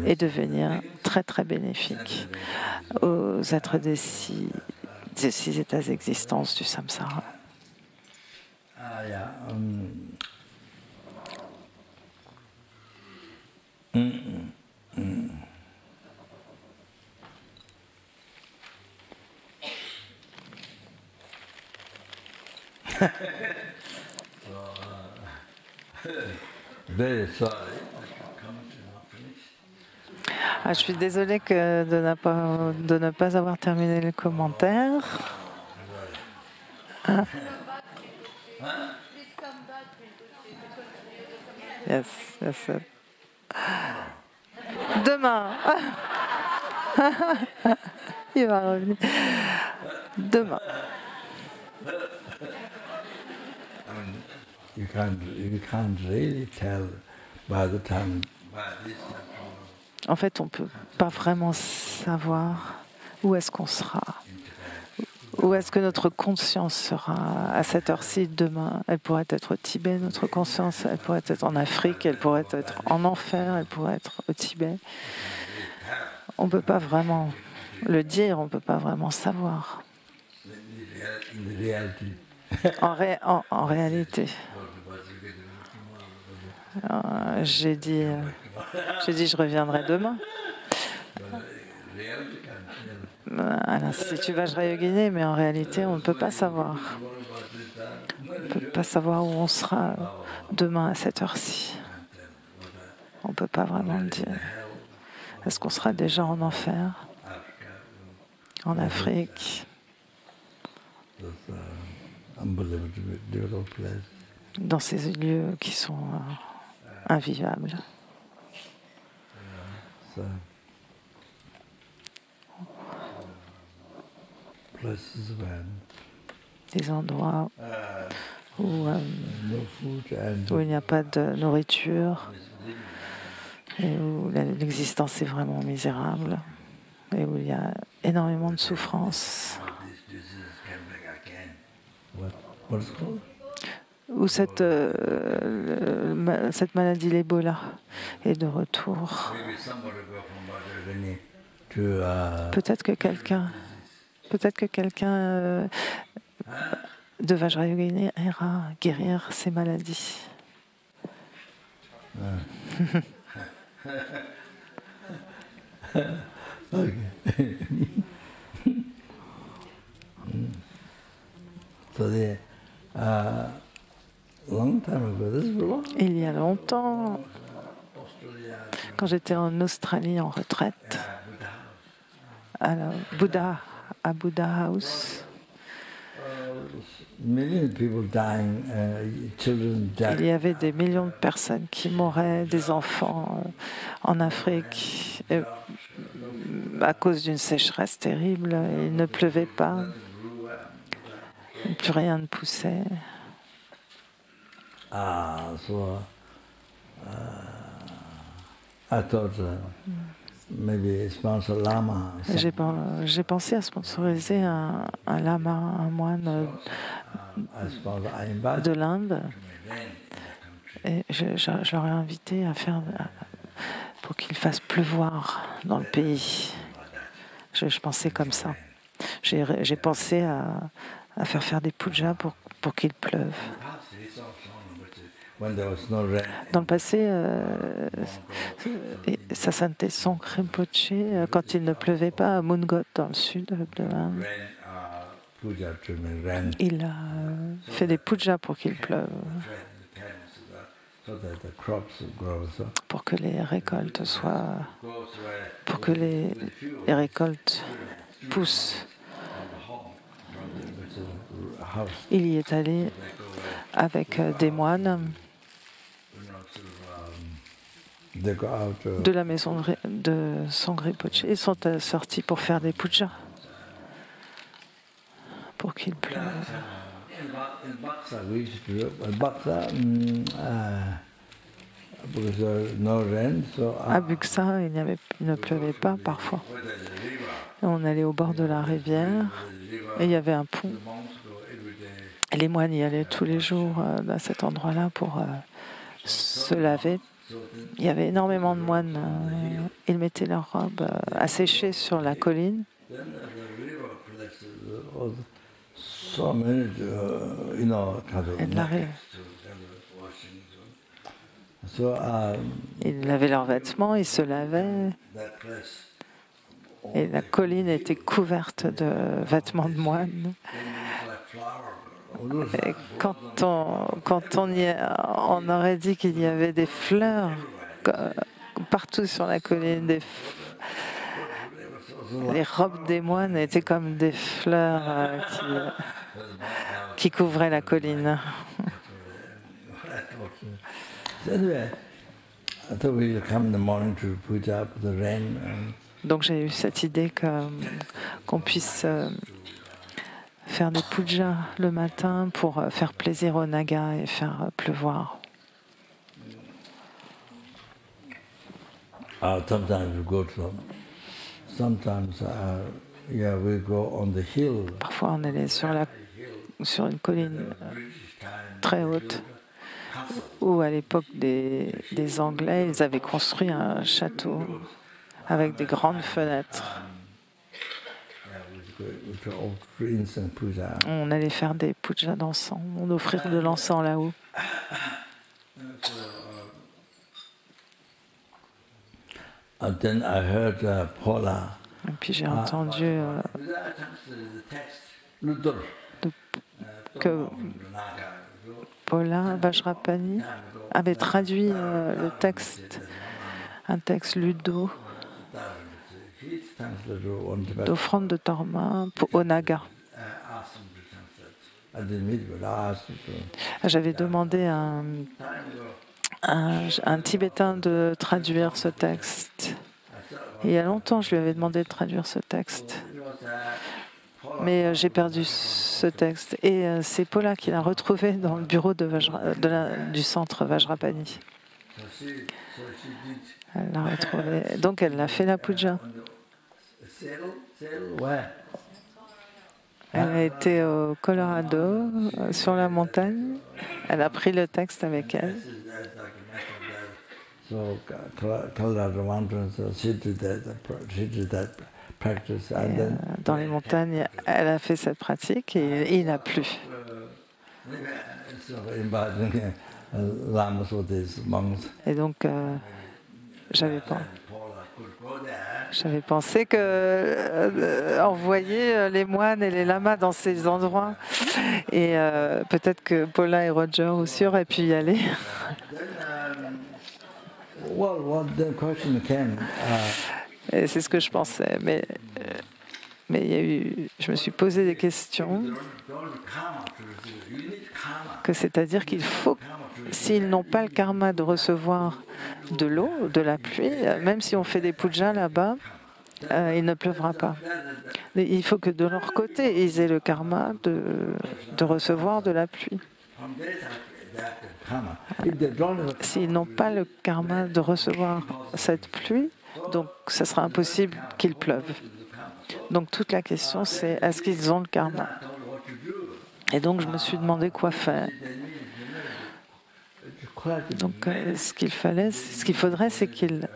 et devenir très très bénéfique aux êtres des six états d'existence du samsara. Je suis désolée de ne pas avoir terminé le commentaire. Yes. Demain. Il va revenir. Demain. You can't really tell by the time. En fait, on ne peut pas vraiment savoir où est-ce qu'on sera, où est-ce que notre conscience sera à cette heure-ci demain. Elle pourrait être au Tibet, notre conscience, elle pourrait être en Afrique, elle pourrait être en enfer, elle pourrait être au Tibet. On ne peut pas vraiment le dire, on ne peut pas vraiment savoir. En réalité. J'ai dit je reviendrai demain. Alors, si tu vas Vajrayogini, mais en réalité on ne peut pas savoir. On ne peut pas savoir où on sera demain à cette heure-ci. On ne peut pas vraiment le dire. Est-ce qu'on sera déjà en enfer, en Afrique, dans ces lieux qui sont invivables? Des endroits où il n'y a pas de nourriture et où l'existence est vraiment misérable et où il y a énormément de souffrance. Où cette maladie, l'Ebola, est de retour. Peut-être que quelqu'un de Vajrayogini ira guérir ces maladies. Il y a longtemps, quand j'étais en Australie en retraite, à Buddha House, il y avait des millions de personnes qui mouraient, des enfants en Afrique, à cause d'une sécheresse terrible. Il ne pleuvait pas, plus rien ne poussait. J'ai pensé à sponsoriser un lama, un moine de l'Inde, et je l'aurais invité à faire pour qu'il fasse pleuvoir dans le pays. Je pensais comme ça. J'ai pensé à faire des pujas pour qu'il pleuve. Dans le passé, Sasanté Sangre Rinpoche, quand il ne pleuvait pas à Mungot, dans le sud de l'Inde, il a fait des pujas pour qu'il pleuve, pour que les récoltes soient, pour que les récoltes poussent. Il y est allé avec des moines de la maison de Sangre Rinpoche. Ils sont sortis pour faire des pujas, pour qu'il pleuve. À Buxa, il ne pleuvait pas parfois. On allait au bord de la rivière et il y avait un pont. Et les moines y allaient tous les jours à cet endroit-là pour se laver. Il y avait énormément de moines. Ils mettaient leurs robes à sécher sur la colline. Ils lavaient leurs vêtements, ils se lavaient. Et la colline était couverte de vêtements de moines. Et quand on aurait dit qu'il y avait des fleurs partout sur la colline, les robes des moines étaient comme des fleurs qui couvraient la colline. Donc j'ai eu cette idée qu'on puisse faire des pujas le matin pour faire plaisir aux nagas et faire pleuvoir. Parfois on allait sur une colline très haute où à l'époque des Anglais, ils avaient construit un château avec des grandes fenêtres. On allait faire des pujas d'encens, on offrait de l'encens là-haut. Et puis j'ai entendu que Paula Vajrapani avait traduit le texte, un texte ludo d'offrande de Torma au Naga. J'avais demandé à un Tibétain de traduire ce texte. Et il y a longtemps, je lui avais demandé de traduire ce texte. Mais j'ai perdu ce texte. Et c'est Paula qui l'a retrouvé dans le bureau du centre Vajrapani. Elle l'a retrouvé. Donc elle a fait la puja. Elle a été au Colorado, sur la montagne. Elle a pris le texte avec elle. Dans les montagnes, elle a fait cette pratique et il a plu. Et donc, j'avais pensé que envoyer les moines et les lamas dans ces endroits, et peut-être que Paula et Roger aussi auraient pu y aller. Et c'est ce que je pensais, mais je me suis posé des questions, que c'est-à-dire qu'il faut, s'ils n'ont pas le karma de recevoir de l'eau, de la pluie, même si on fait des pujas là-bas, il ne pleuvra pas. Il faut que de leur côté, ils aient le karma de recevoir de la pluie. S'ils n'ont pas le karma de recevoir cette pluie, donc ça sera impossible qu'il pleuve. Donc toute la question, c'est est-ce qu'ils ont le karma? Et donc je me suis demandé quoi faire. Donc ce qu'il faudrait, c'est qu'ils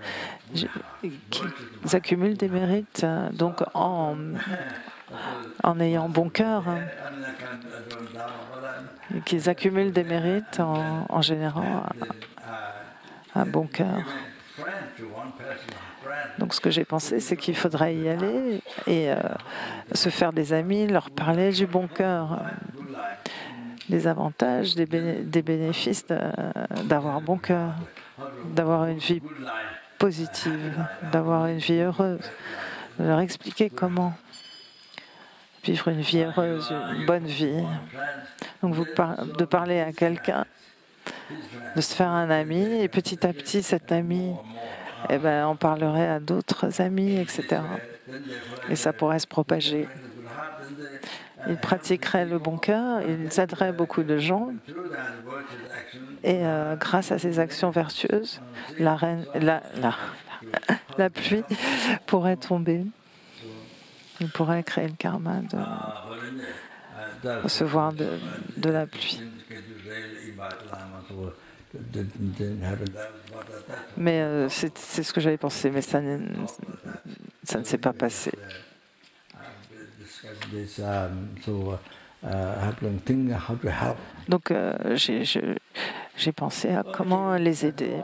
accumulent des mérites, donc en en ayant bon cœur, qu'ils accumulent des mérites en générant un bon cœur. Donc ce que j'ai pensé, c'est qu'il faudrait y aller et se faire des amis, leur parler du bon cœur, des avantages, des bénéfices d'avoir bon cœur, d'avoir une vie positive, d'avoir une vie heureuse, de leur expliquer comment vivre une vie heureuse, une bonne vie. Donc de parler à quelqu'un, de se faire un ami, et petit à petit, cet ami, eh ben, on parlerait à d'autres amis, etc. Et ça pourrait se propager. Ils pratiqueraient le bon cœur, ils aideraient beaucoup de gens. Et grâce à ces actions vertueuses, la pluie pourrait tomber. Il pourrait créer le karma de recevoir de la pluie. Mais c'est ce que j'avais pensé, mais ça ne s'est pas passé. Donc j'ai pensé à comment les aider.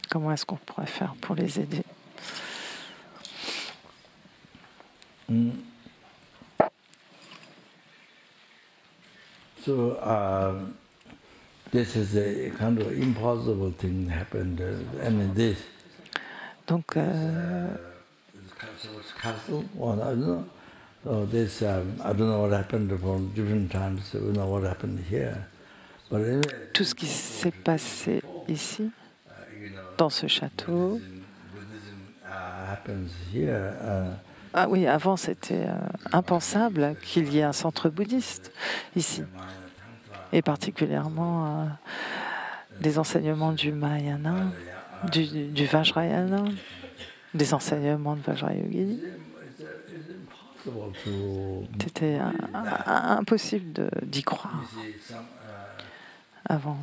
Comment est-ce qu'on pourrait faire pour les aider? So this is a kind of impossible thing happened. I mean this. Donc Castle, well, I don't know. So this, I don't know what happened from different times. We know what happened here. But anyway, tout ce qui s'est passé ici, dans ce château. Happens here. Ah oui, avant c'était impensable qu'il y ait un centre bouddhiste ici, et particulièrement des enseignements du Mahayana, du Vajrayana, des enseignements de Vajrayogini. C'était impossible d'y croire avant.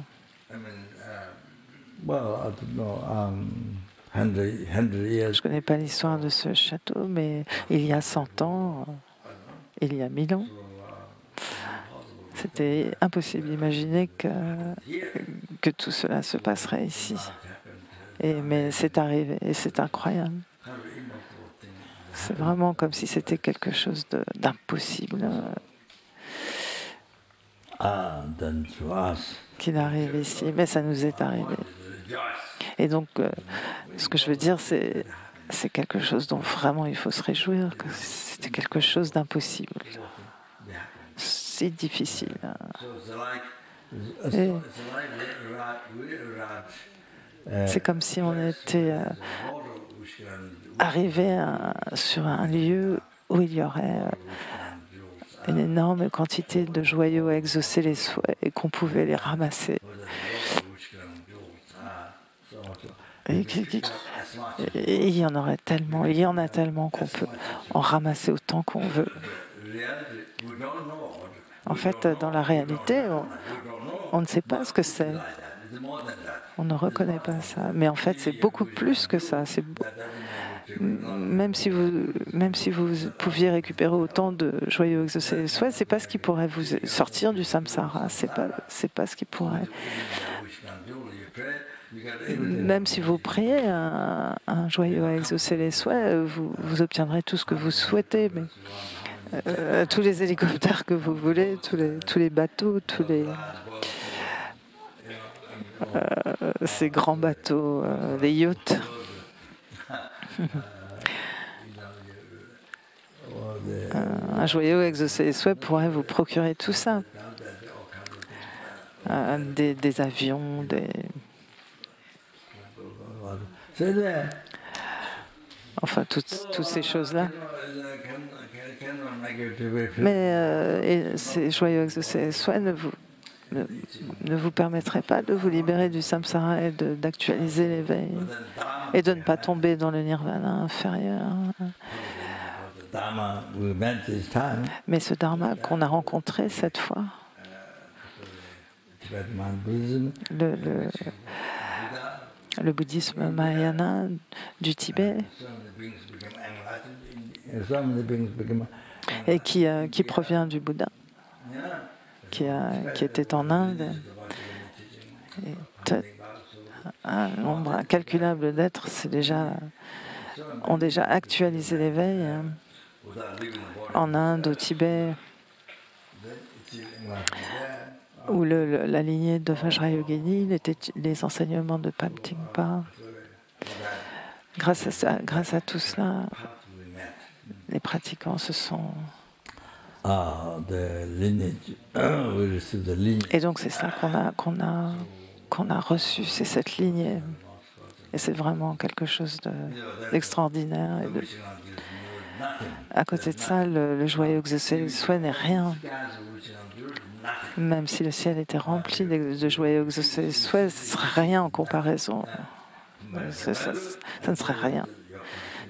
Je ne connais pas l'histoire de ce château, mais il y a 100 ans, il y a 1000 ans, c'était impossible d'imaginer que tout cela se passerait ici. Mais c'est arrivé et c'est incroyable. C'est vraiment comme si c'était quelque chose d'impossible qu'il arrive ici, mais ça nous est arrivé. Et donc, ce que je veux dire, c'est quelque chose dont vraiment il faut se réjouir, que c'était quelque chose d'impossible. C'est difficile. C'est comme si on était arrivé sur un lieu où il y aurait une énorme quantité de joyaux à exaucer les souhaits et qu'on pouvait les ramasser. Et il y en aurait tellement, il y en a tellement qu'on peut en ramasser autant qu'on veut. En fait, dans la réalité, on ne sait pas ce que c'est. On ne reconnaît pas ça. Mais en fait, c'est beaucoup plus que ça. Même si vous pouviez récupérer autant de joyaux exaucés les souhaits, c'est pas ce qui pourrait vous sortir du samsara. C'est pas ce qui pourrait. Même si vous priez un joyau à exaucer les souhaits, vous obtiendrez tout ce que vous souhaitez. Mais tous les hélicoptères que vous voulez, tous les bateaux, ces grands bateaux, les yachts. Un joyau exaucé les souhaits pourrait vous procurer tout ça. Des avions, enfin, toutes ces choses-là. Mais ces joyaux exaucés les souhaits ne vous permettraient pas de vous libérer du samsara et d'actualiser l'éveil et de ne pas tomber dans le nirvana inférieur. Mais ce dharma qu'on a rencontré cette fois, le bouddhisme Mahayana du Tibet, et qui provient du Bouddha, qui était en Inde. Et un nombre incalculable d'êtres ont déjà actualisé l'éveil en Inde, au Tibet, où la lignée de Vajrayogini, les enseignements de Pamtingpa. Grâce à tout cela, les pratiquants se sont... Et donc c'est ça qu'on a reçu, c'est cette lignée. Et c'est vraiment quelque chose d'extraordinaire. À côté de ça, le joyeux exaucé le souhait n'est rien. Même si le ciel était rempli de joyeux exaucé le souhait, ce ne serait rien en comparaison. Ça ne serait rien.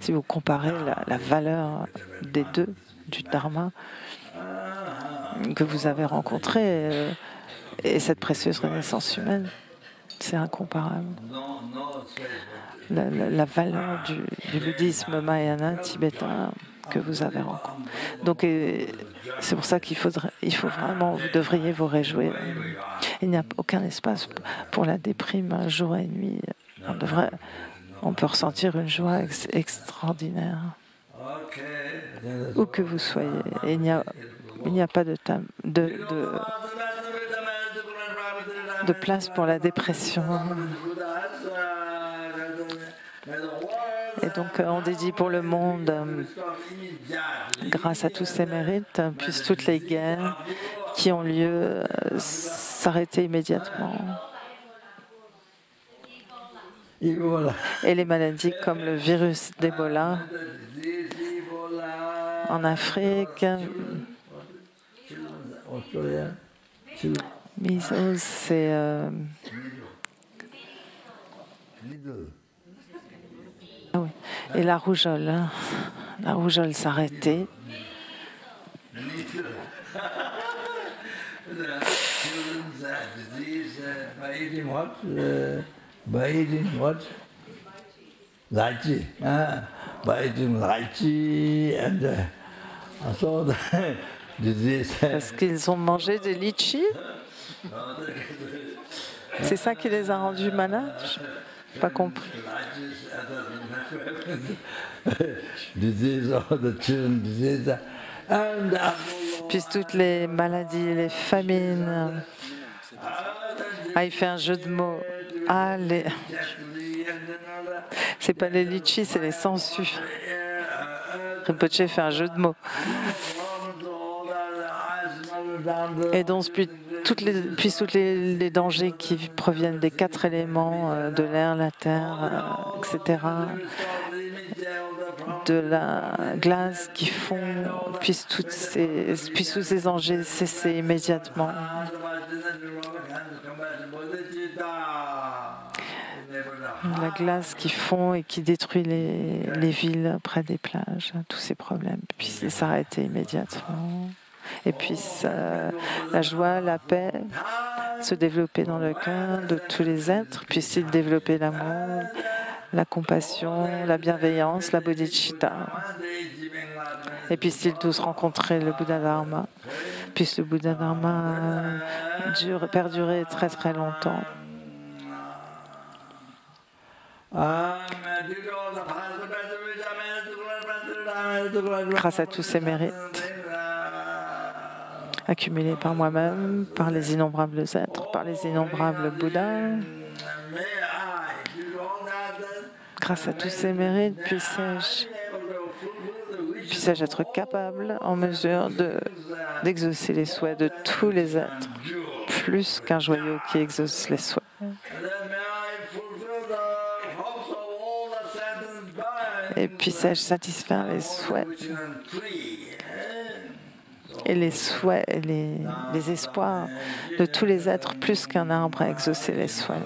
Si vous comparez la valeur des deux, du dharma, que vous avez rencontré, et cette précieuse renaissance humaine, c'est incomparable. La valeur du bouddhisme Mahayana tibétain que vous avez rencontré. Donc, c'est pour ça qu'il faut vraiment, vous devriez vous réjouir. Il n'y a aucun espace pour la déprime, jour et nuit. On peut ressentir une joie extraordinaire, où que vous soyez. Et il n'y a pas de place pour la dépression. Et donc on dédie pour le monde, grâce à tous ces mérites, puissent toutes les guerres qui ont lieu s'arrêter immédiatement. Et les maladies comme le virus d'Ebola en Afrique, measles, c'est ah oui. Et la rougeole s'arrêtait. By eating what? Lychee. By eating lychee and so the disease. Parce qu'ils ont mangé des litchis. C'est ça qui les a rendus malades? Je n'ai pas compris. Disease of the children, disease and puis toutes les maladies, les famines. Ah, il fait un jeu de mots. Ah, c'est pas les litchis, c'est les sangsues. Rinpoché fait un jeu de mots. Et donc, puis tous les dangers qui proviennent des 4 éléments, de l'air, la terre, etc., de la glace qui fond, puissent tous ces dangers cesser immédiatement. La glace qui fond et qui détruit les villes près des plages, tous ces problèmes puissent s'arrêter immédiatement. Et puisse la joie, la paix se développer dans le cœur de tous les êtres, puissent-ils développer l'amour, la compassion, la bienveillance, la bodhicitta. Et puissent-ils tous rencontrer le Bouddha Dharma, puisse le Bouddha Dharma perdurer très très longtemps. Grâce à tous ces mérites accumulés par moi-même, par les innombrables êtres, par les innombrables Bouddhas, grâce à tous ces mérites, puissais-je être capable, en mesure d'exaucer les souhaits de tous les êtres, plus qu'un joyau qui exauce les souhaits. Et puissais-je satisfaire les souhaits et les souhaits et les espoirs de tous les êtres, plus qu'un arbre à exaucer les souhaits.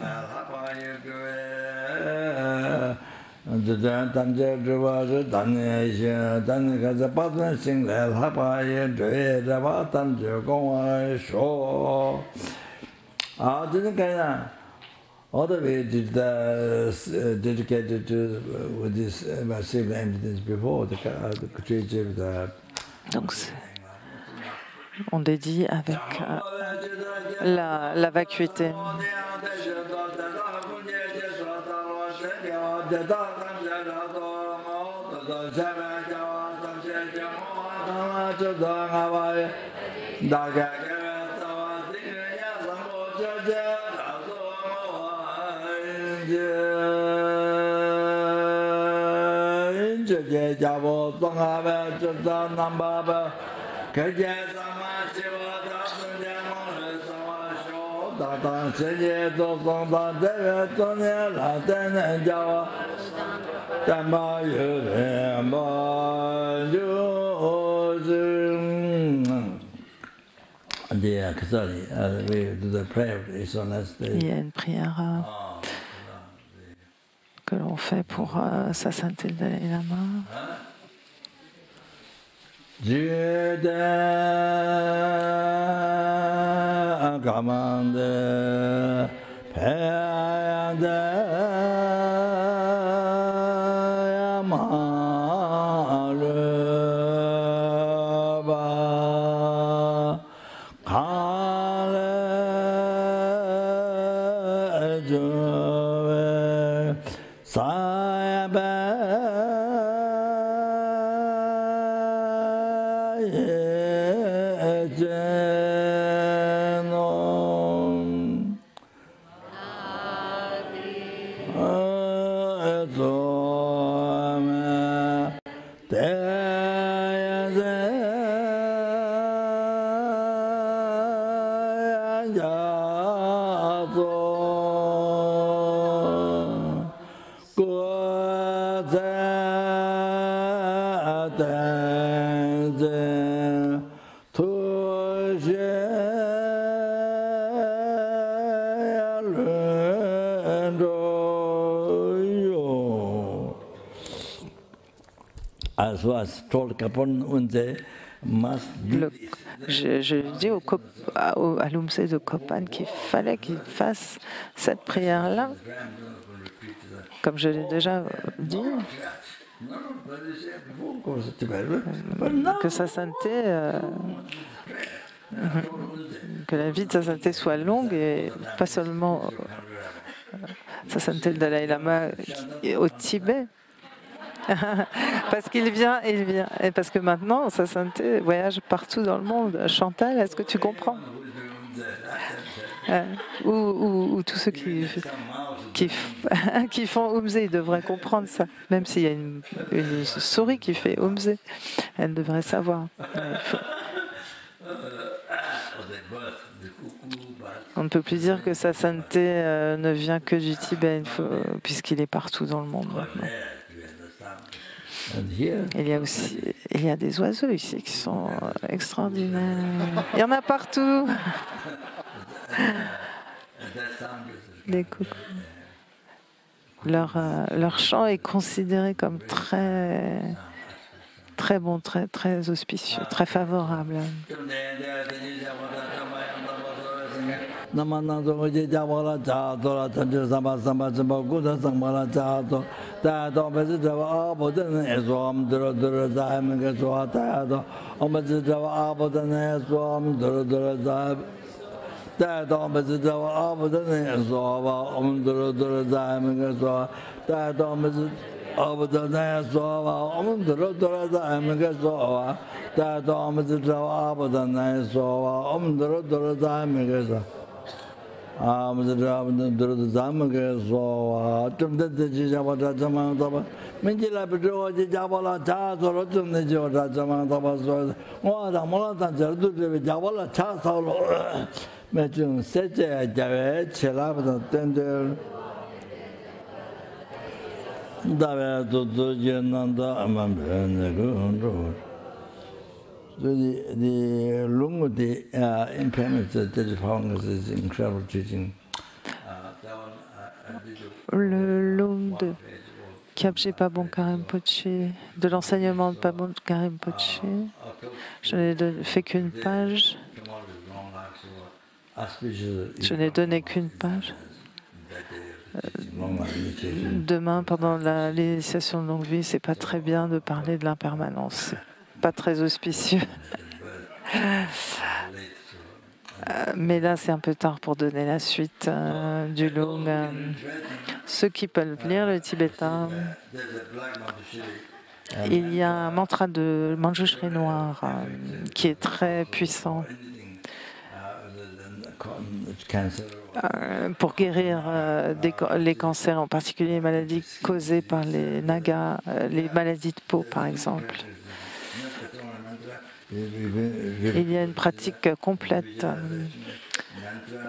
all the way dedicated to with this same entities before the creative Donc, on dédie avec la vacuité. Il y a une prière que l'on fait pour sa sainteté le Dalai Lama. Je dis à l'Umse de Kopan qu'il fallait qu'il fasse cette prière-là, comme je l'ai déjà dit, que sa sainteté, que la vie de sa sainteté soit longue et pas seulement sa sainteté le Dalai Lama au Tibet. Parce qu'il vient, et parce que maintenant, sa sainteté voyage partout dans le monde. Chantal, est-ce que tu comprends? Ou tous ceux qui font Umse, ils devraient comprendre ça. Même s'il y a une souris qui fait Umse, elle devrait savoir. On ne peut plus dire que sa sainteté ne vient que du Tibet, puisqu'il est partout dans le monde maintenant. Il y a des oiseaux ici qui sont extraordinaires. Il y en a partout. Des coucous. Leur chant est considéré comme très bon, très auspicieux, très favorable. The Lungudi impairment that is found is incredible teaching. Le Lung de Kyabje Pabon Karimpoche, de l'enseignement de Pabon Karimpoche, je n'ai fait qu'une page. Je n'ai donné qu'une page. Demain, pendant l'initiation de longue vie, c'est pas très bien de parler de l'impermanence. C'est pas très auspicieux. Mais là, c'est un peu tard pour donner la suite du long. Ceux qui peuvent lire le tibétain, il y a un mantra de Manjushri noir qui est très puissant pour guérir les cancers, en particulier les maladies causées par les nagas, les maladies de peau, par exemple. Il y a une pratique complète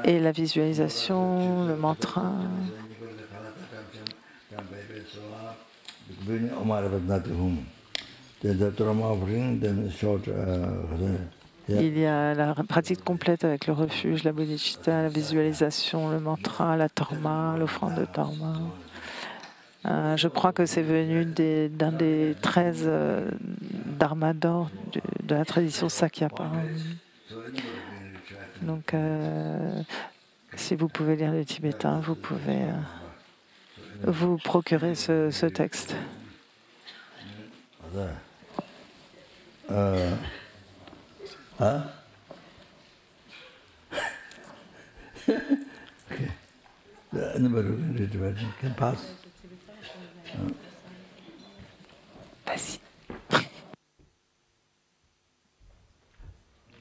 et la visualisation, le mantra. Il y a la pratique complète avec le refuge, la bodhicitta, la visualisation, le mantra, la torma, l'offrande de torma. Je crois que c'est venu d'un des 13 dharmas d'or de la tradition Sakyapa. Donc, si vous pouvez lire le tibétain, vous pouvez vous procurer ce texte. Vas-y.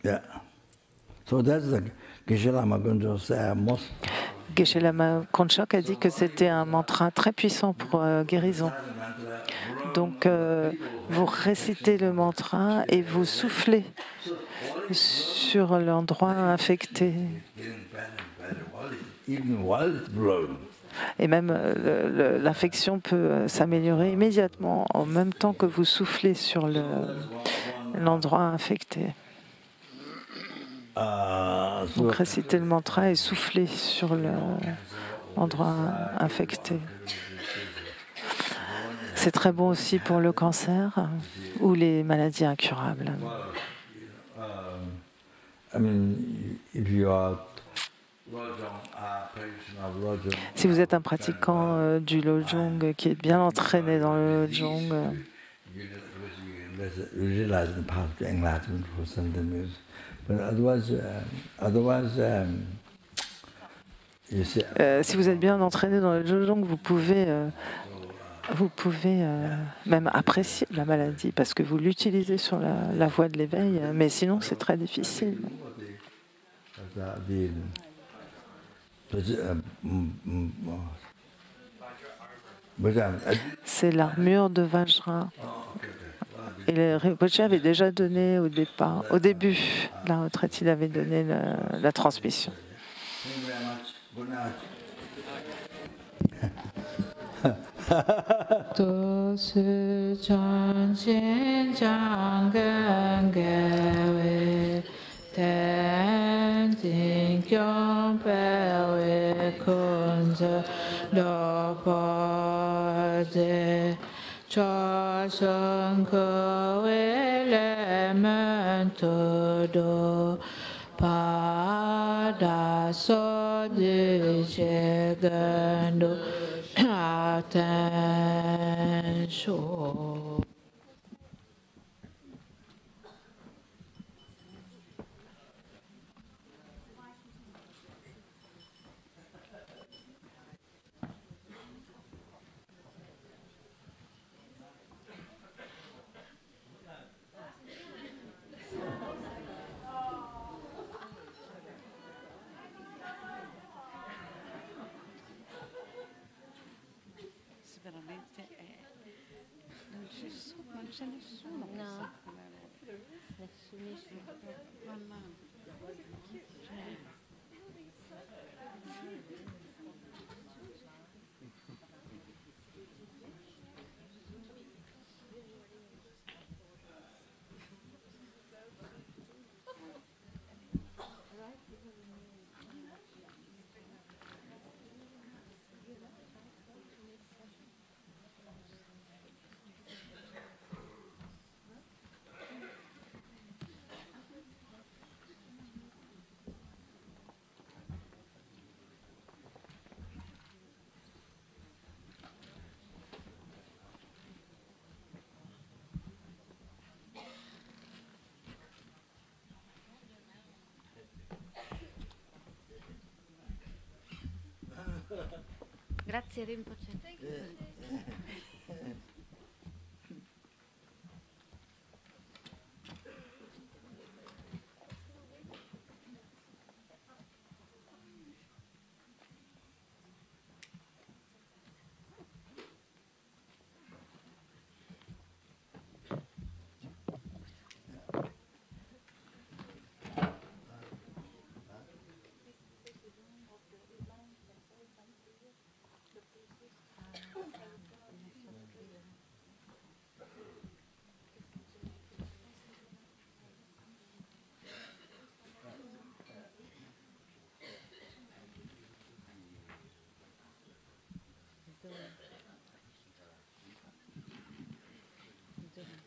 Yeah. So that's the Geshe Lama Gonjo say most. Geshe Lama Konchak a dit que c'était un mantra très puissant pour guérison. Donc, vous récitez le mantra et vous soufflez sur l'endroit infecté. Et même l'infection peut s'améliorer immédiatement en même temps que vous soufflez sur l'endroit infecté. Donc récitez le mantra et soufflez sur l'endroit infecté. C'est très bon aussi pour le cancer ou les maladies incurables. Si vous êtes un pratiquant du Lojong qui est bien entraîné dans le Lojong, si vous êtes bien entraîné dans le Lojong, vous pouvez même apprécier la maladie parce que vous l'utilisez sur la voie de l'éveil, mais sinon c'est très difficile. C'est l'armure de Vajra. Et le Rinpoche avait déjà donné au début de la retraite, il avait donné la transmission. Tenzin kyong pewe kunze dopo de cho sung kowe le mento do pa da so de je gando aten sho. Grazie Rinpoche.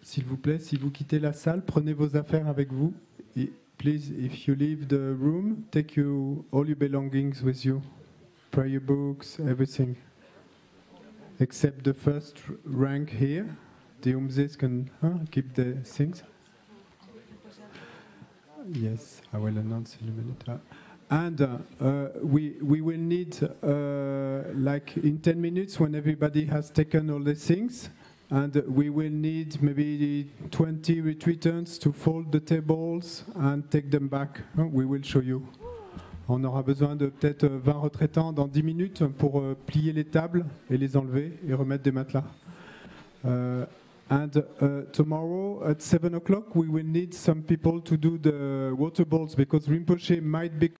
S'il vous plaît, si vous quittez la salle, prenez vos affaires avec vous. Et please, if you leave the room, take all your belongings with you. Prayer books, everything. Except the first rank here. The umzes can keep the things. Yes, I will announce in a minute. And we will need, like in 10 minutes, when everybody has taken all the things, and we will need maybe 20 retreatants to fold the tables and take them back. We will show you. On aura besoin de peut-être 20 retraitants dans 10 minutes pour plier les tables et les enlever et remettre des matelas. And tomorrow at 7 o'clock we will need some people to do the water bowls because Rinpoche might be